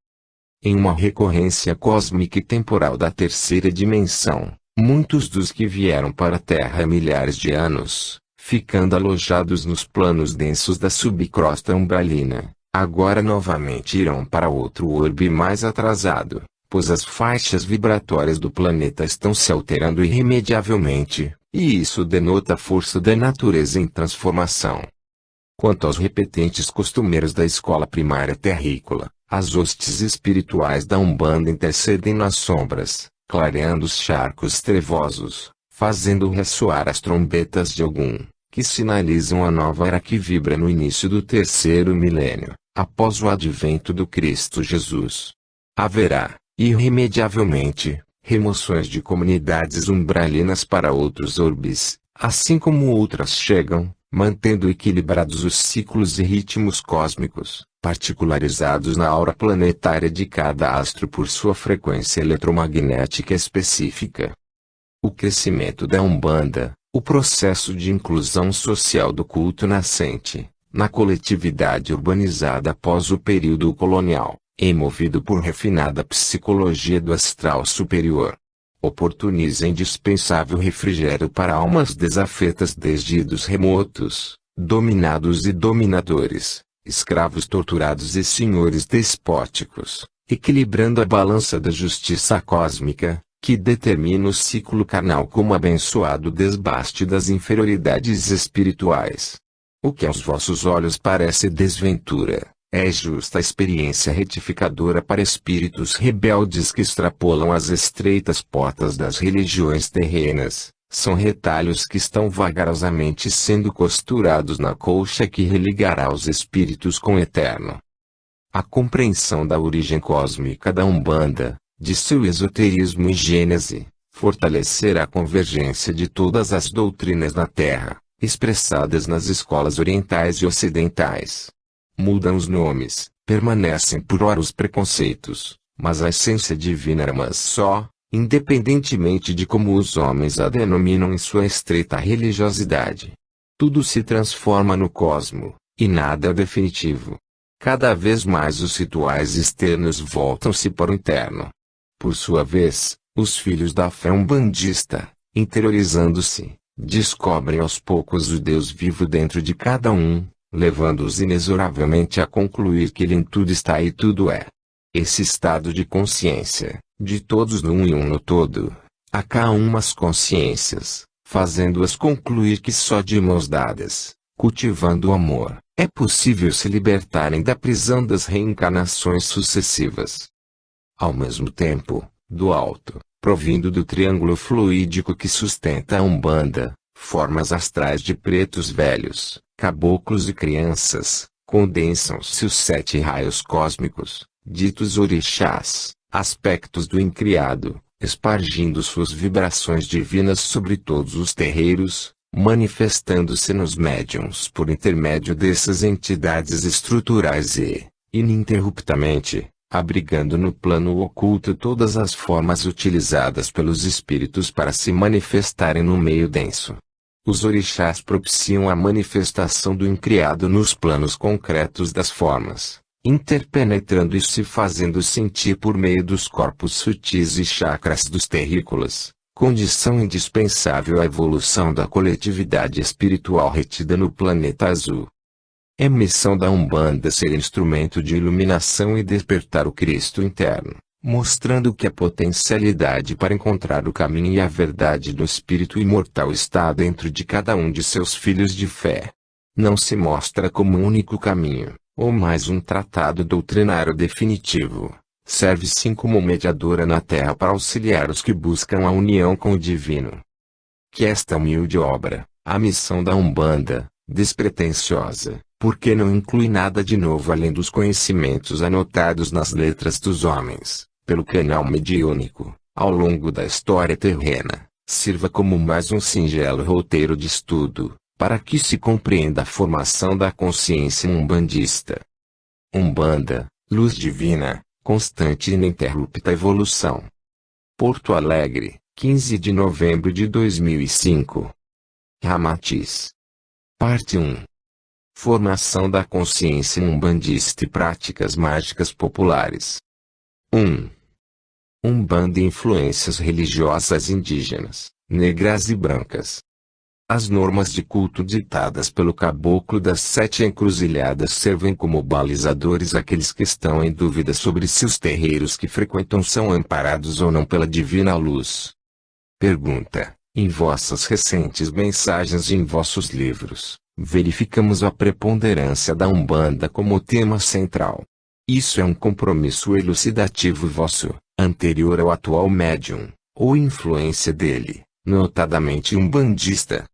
Em uma recorrência cósmica e temporal da terceira dimensão, muitos dos que vieram para a Terra há milhares de anos, ficando alojados nos planos densos da subcrosta umbralina, agora novamente irão para outro orbe mais atrasado, pois as faixas vibratórias do planeta estão se alterando irremediavelmente, e isso denota a força da natureza em transformação. Quanto aos repetentes costumeiros da escola primária terrícola, as hostes espirituais da Umbanda intercedem nas sombras, clareando os charcos trevosos, fazendo ressoar as trombetas de Ogum, que sinalizam a nova era que vibra no início do terceiro milênio, após o advento do Cristo Jesus. Haverá, irremediavelmente, remoções de comunidades umbralinas para outros orbes, assim como outras chegam, mantendo equilibrados os ciclos e ritmos cósmicos, particularizados na aura planetária de cada astro por sua frequência eletromagnética específica. O crescimento da Umbanda, o processo de inclusão social do culto nascente, na coletividade urbanizada após o período colonial, é movido por refinada psicologia do astral superior. Oportuniza indispensável refrigério para almas desafetas desde idos remotos, dominados e dominadores, escravos torturados e senhores despóticos, equilibrando a balança da justiça cósmica, que determina o ciclo carnal como abençoado desbaste das inferioridades espirituais. O que aos vossos olhos parece desventura, é justa experiência retificadora para espíritos rebeldes que extrapolam as estreitas portas das religiões terrenas. São retalhos que estão vagarosamente sendo costurados na colcha que religará os espíritos com o eterno. A compreensão da origem cósmica da Umbanda, de seu esoterismo e gênese, fortalecerá a convergência de todas as doutrinas na Terra, expressadas nas escolas orientais e ocidentais. Mudam os nomes, permanecem por ora os preconceitos, mas a essência divina é uma só, independentemente de como os homens a denominam em sua estreita religiosidade. Tudo se transforma no cosmo, e nada é definitivo. Cada vez mais os rituais externos voltam-se para o interno. Por sua vez, os filhos da fé umbandista, interiorizando-se, descobrem aos poucos o Deus vivo dentro de cada um, levando-os inexoravelmente a concluir que ele em tudo está e tudo é. Esse estado de consciência, de todos no um e um no todo, acalma as consciências, fazendo-as concluir que só de mãos dadas, cultivando o amor, é possível se libertarem da prisão das reencarnações sucessivas. Ao mesmo tempo, do alto, provindo do triângulo fluídico que sustenta a Umbanda, formas astrais de pretos velhos, caboclos e crianças, condensam-se os 7 raios cósmicos, ditos orixás, aspectos do incriado, espargindo suas vibrações divinas sobre todos os terreiros, manifestando-se nos médiuns por intermédio dessas entidades estruturais e, ininterruptamente, abrigando no plano oculto todas as formas utilizadas pelos espíritos para se manifestarem no meio denso. Os orixás propiciam a manifestação do incriado nos planos concretos das formas, interpenetrando e se fazendo sentir por meio dos corpos sutis e chakras dos terrícolas, condição indispensável à evolução da coletividade espiritual retida no planeta azul. É missão da Umbanda ser instrumento de iluminação e despertar o Cristo interno, mostrando que a potencialidade para encontrar o caminho e a verdade do espírito imortal está dentro de cada um de seus filhos de fé. Não se mostra como um único caminho, ou mais um tratado doutrinário definitivo. Serve sim como mediadora na Terra para auxiliar os que buscam a união com o divino. Que esta humilde obra, a missão da Umbanda, despretensiosa, porque não inclui nada de novo além dos conhecimentos anotados nas letras dos homens, pelo canal mediúnico, ao longo da história terrena, sirva como mais um singelo roteiro de estudo, para que se compreenda a formação da consciência umbandista. Umbanda, luz divina, constante e ininterrupta evolução. Porto Alegre, 15 de novembro de 2005. Ramatiz. Parte 1. Formação da consciência umbandista e práticas mágicas populares. 1. Umbanda e influências religiosas indígenas, negras e brancas. As normas de culto ditadas pelo caboclo das 7 encruzilhadas servem como balizadores àqueles que estão em dúvida sobre se os terreiros que frequentam são amparados ou não pela divina luz. Pergunta: em vossas recentes mensagens e em vossos livros, verificamos a preponderância da Umbanda como tema central. Isso é um compromisso elucidativo vosso, anterior ao atual médium, ou influência dele, notadamente umbandista?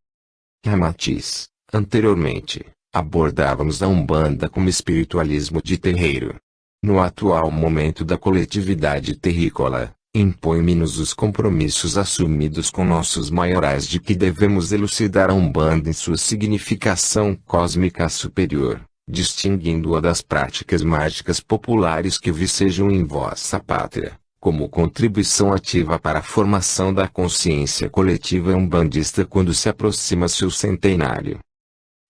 Ramatiz. Anteriormente, abordávamos a Umbanda como espiritualismo de terreiro. No atual momento da coletividade terrícola, Impõe-nos os compromissos assumidos com nossos maiorais de que devemos elucidar a Umbanda em sua significação cósmica superior, distinguindo-a das práticas mágicas populares que vicejam em vossa pátria, como contribuição ativa para a formação da consciência coletiva umbandista quando se aproxima seu centenário.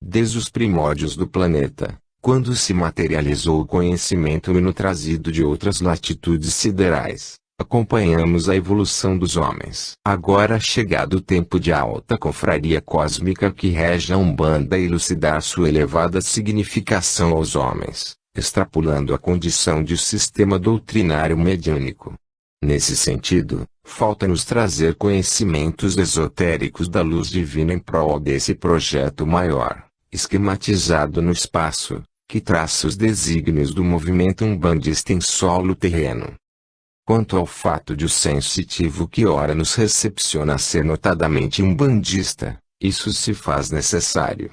Desde os primórdios do planeta, quando se materializou o conhecimento humano trazido de outras latitudes siderais, acompanhamos a evolução dos homens. Agora chegado o tempo de alta confraria cósmica que rege a Umbanda elucidar sua elevada significação aos homens, extrapolando a condição de sistema doutrinário mediúnico. Nesse sentido, falta-nos trazer conhecimentos esotéricos da luz divina em prol desse projeto maior, esquematizado no espaço, que traça os desígnios do movimento umbandista em solo terreno. Quanto ao fato de o sensitivo que ora nos recepciona ser notadamente umbandista, isso se faz necessário.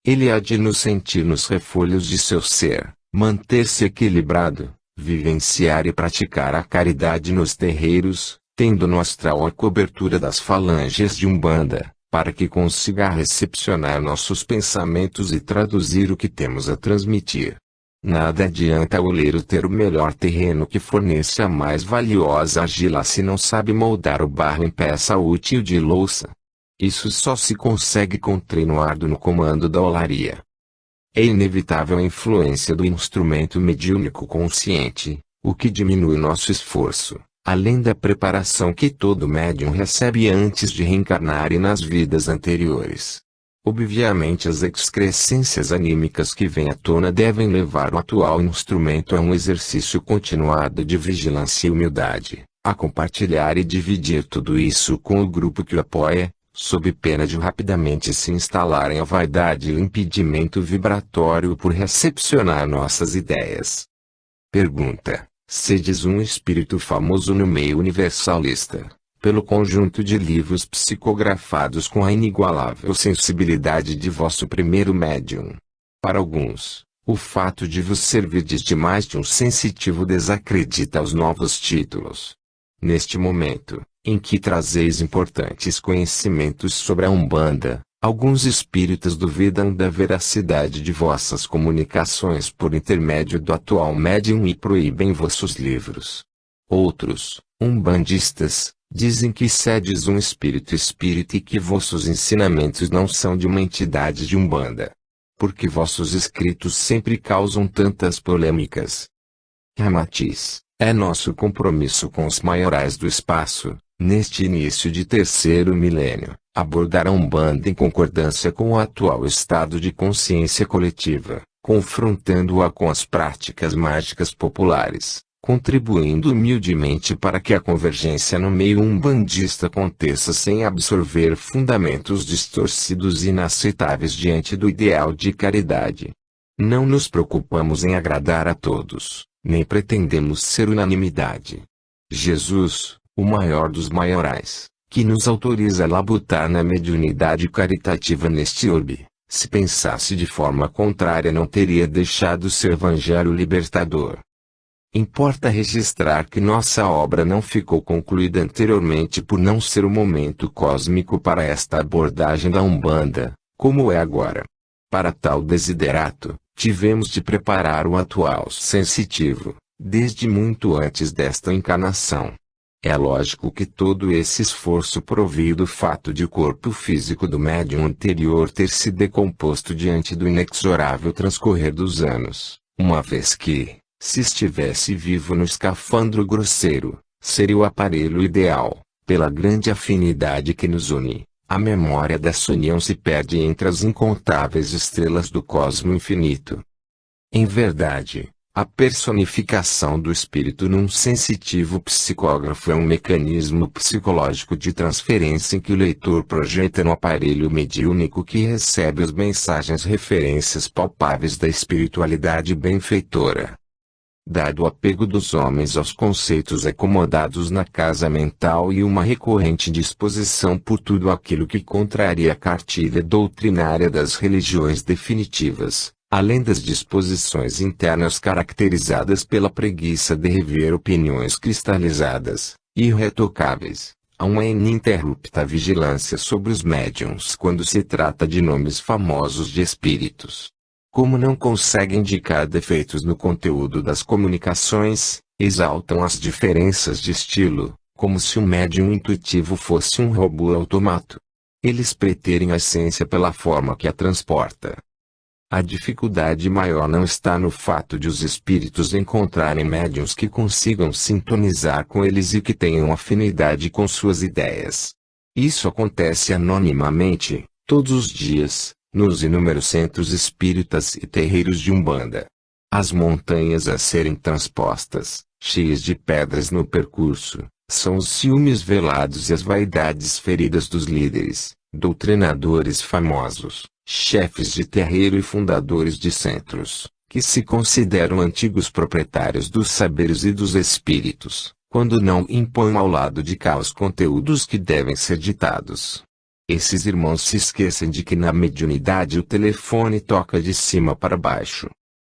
Ele há de nos sentir nos refolhos de seu ser, manter-se equilibrado, vivenciar e praticar a caridade nos terreiros, tendo no astral a cobertura das falanges de Umbanda, para que consiga recepcionar nossos pensamentos e traduzir o que temos a transmitir. Nada adianta o oleiro ter o melhor terreno que forneça a mais valiosa argila se não sabe moldar o barro em peça útil de louça. Isso só se consegue com treino árduo no comando da olaria. É inevitável a influência do instrumento mediúnico consciente, o que diminui nosso esforço, além da preparação que todo médium recebe antes de reencarnar e nas vidas anteriores. Obviamente as excrescências anímicas que vêm à tona devem levar o atual instrumento a um exercício continuado de vigilância e humildade, a compartilhar e dividir tudo isso com o grupo que o apoia, sob pena de rapidamente se instalarem a vaidade e o impedimento vibratório por recepcionar nossas ideias. Pergunta: sedes um espírito famoso no meio universalista, pelo conjunto de livros psicografados com a inigualável sensibilidade de vosso primeiro médium. Para alguns, o fato de vos servirdes de mais de um sensitivo desacredita os novos títulos. Neste momento, em que trazeis importantes conhecimentos sobre a Umbanda, alguns espíritas duvidam da veracidade de vossas comunicações por intermédio do atual médium e proíbem vossos livros. Outros, umbandistas, dizem que sedes um espírito espírita e que vossos ensinamentos não são de uma entidade de Umbanda. Porque vossos escritos sempre causam tantas polêmicas. Ramatiz: é nosso compromisso com os maiorais do espaço, neste início de terceiro milênio, abordar a Umbanda em concordância com o atual estado de consciência coletiva, confrontando-a com as práticas mágicas populares, contribuindo humildemente para que a convergência no meio umbandista aconteça sem absorver fundamentos distorcidos e inaceitáveis diante do ideal de caridade. Não nos preocupamos em agradar a todos, nem pretendemos ser unanimidade. Jesus, o maior dos maiorais, que nos autoriza a labutar na mediunidade caritativa neste orbe, se pensasse de forma contrária não teria deixado seu evangelho libertador. Importa registrar que nossa obra não ficou concluída anteriormente por não ser o momento cósmico para esta abordagem da Umbanda, como é agora. Para tal desiderato, tivemos de preparar o atual sensitivo, desde muito antes desta encarnação. É lógico que todo esse esforço proveio do fato de o corpo físico do médium anterior ter se decomposto diante do inexorável transcorrer dos anos, uma vez que, se estivesse vivo no escafandro grosseiro, seria o aparelho ideal. Pela grande afinidade que nos une, a memória dessa união se perde entre as incontáveis estrelas do cosmo infinito. Em verdade, a personificação do espírito num sensitivo psicógrafo é um mecanismo psicológico de transferência em que o leitor projeta no aparelho mediúnico que recebe as mensagens referências palpáveis da espiritualidade benfeitora. Dado o apego dos homens aos conceitos acomodados na casa mental e uma recorrente disposição por tudo aquilo que contraria a cartilha doutrinária das religiões definitivas, além das disposições internas caracterizadas pela preguiça de rever opiniões cristalizadas, irretocáveis. Há uma ininterrupta vigilância sobre os médiuns quando se trata de nomes famosos de espíritos. Como não conseguem indicar defeitos no conteúdo das comunicações, exaltam as diferenças de estilo, como se um médium intuitivo fosse um robô automato. Eles preterem a essência pela forma que a transporta. A dificuldade maior não está no fato de os espíritos encontrarem médiuns que consigam sintonizar com eles e que tenham afinidade com suas ideias. Isso acontece anonimamente, todos os dias, nos inúmeros centros espíritas e terreiros de Umbanda. As montanhas a serem transpostas, cheias de pedras no percurso, são os ciúmes velados e as vaidades feridas dos líderes, doutrinadores famosos, chefes de terreiro e fundadores de centros, que se consideram antigos proprietários dos saberes e dos espíritos, quando não impõem ao lado de cá os conteúdos que devem ser ditados. Esses irmãos se esquecem de que na mediunidade o telefone toca de cima para baixo.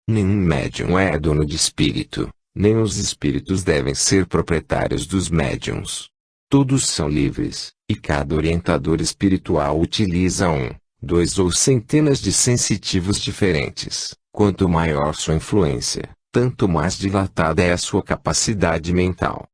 Nenhum médium é dono de espírito, nem os espíritos devem ser proprietários dos médiuns. Todos são livres, e cada orientador espiritual utiliza um, dois ou centenas de sensitivos diferentes. Quanto maior sua influência, tanto mais dilatada é a sua capacidade mental.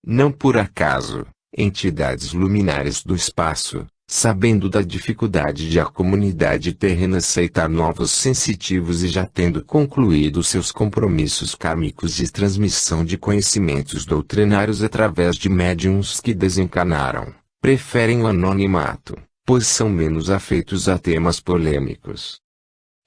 Não por acaso, entidades luminares do espaço, sabendo da dificuldade de a comunidade terrena aceitar novos sensitivos e já tendo concluído seus compromissos kármicos de transmissão de conhecimentos doutrinários através de médiuns que desencarnaram, preferem o anonimato, pois são menos afeitos a temas polêmicos.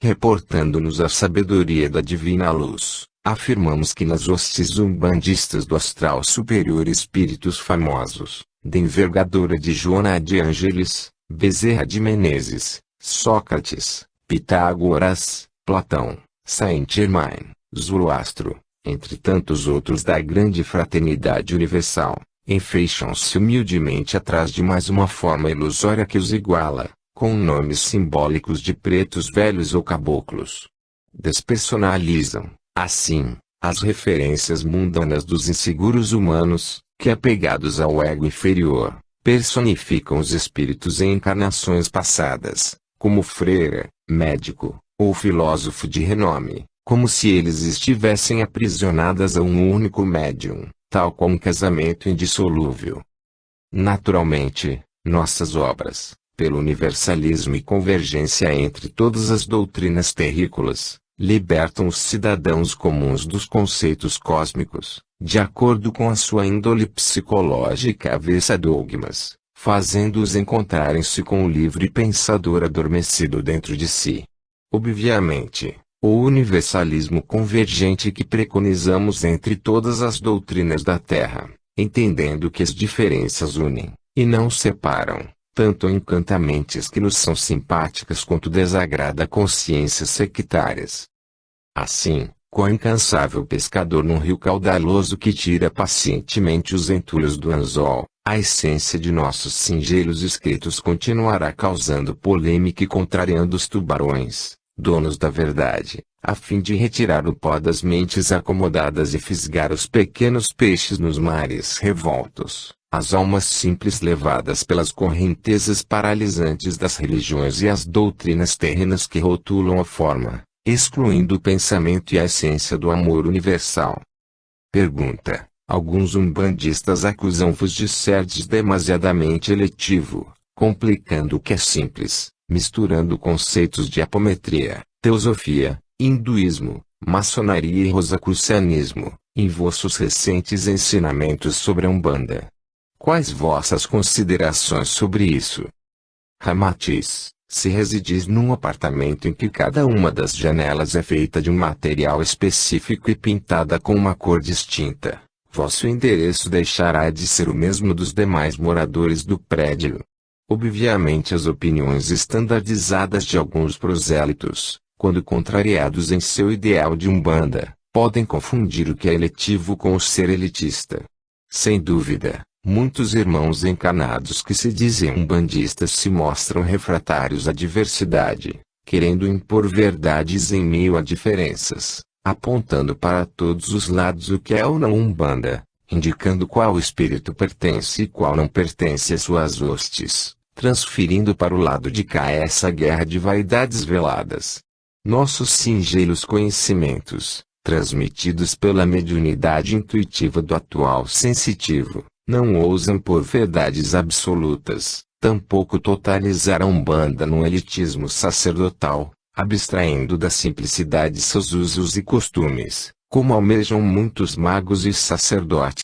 Reportando-nos a sabedoria da divina luz, afirmamos que nas hostes umbandistas do astral superior espíritos famosos, de envergadura de Joana de Ângeles, Bezerra de Menezes, Sócrates, Pitágoras, Platão, Saint-Germain, Zoroastro, entre tantos outros da grande fraternidade universal, enfeixam-se humildemente atrás de mais uma forma ilusória que os iguala, com nomes simbólicos de pretos velhos ou caboclos. Despersonalizam, assim, as referências mundanas dos inseguros humanos, que apegados ao ego inferior, personificam os espíritos em encarnações passadas, como freira, médico, ou filósofo de renome, como se eles estivessem aprisionadas a um único médium, tal qual um casamento indissolúvel. Naturalmente, nossas obras, pelo universalismo e convergência entre todas as doutrinas terrícolas, libertam os cidadãos comuns dos conceitos cósmicos, de acordo com a sua índole psicológica avessa a dogmas, fazendo-os encontrarem-se com o livre pensador adormecido dentro de si. Obviamente, o universalismo convergente que preconizamos entre todas as doutrinas da Terra, entendendo que as diferenças unem, e não separam, tanto encantamentes que nos são simpáticas quanto desagrada consciências sectárias. Assim, qual incansável pescador num rio caudaloso que tira pacientemente os entulhos do anzol, a essência de nossos singelos escritos continuará causando polêmica e contrariando os tubarões, donos da verdade, a fim de retirar o pó das mentes acomodadas e fisgar os pequenos peixes nos mares revoltos, as almas simples levadas pelas correntezas paralisantes das religiões e as doutrinas terrenas que rotulam a forma, excluindo o pensamento e a essência do amor universal. Pergunta: alguns umbandistas acusam-vos de serdes demasiadamente eletivo, complicando o que é simples, misturando conceitos de apometria, teosofia, hinduísmo, maçonaria e rosacrucianismo, em vossos recentes ensinamentos sobre a Umbanda. Quais vossas considerações sobre isso? Ramatiz: se residis num apartamento em que cada uma das janelas é feita de um material específico e pintada com uma cor distinta, vosso endereço deixará de ser o mesmo dos demais moradores do prédio. Obviamente as opiniões estandardizadas de alguns prosélitos, quando contrariados em seu ideal de Umbanda, podem confundir o que é eletivo com o ser elitista. Sem dúvida, muitos irmãos encarnados que se dizem umbandistas se mostram refratários à diversidade, querendo impor verdades em meio a diferenças, apontando para todos os lados o que é ou não Umbanda, indicando qual espírito pertence e qual não pertence às suas hostes, transferindo para o lado de cá essa guerra de vaidades veladas. Nossos singelos conhecimentos, transmitidos pela mediunidade intuitiva do atual sensitivo, não ousam por verdades absolutas, tampouco totalizar a Umbanda no elitismo sacerdotal, abstraindo da simplicidade seus usos e costumes, como almejam muitos magos e sacerdotes.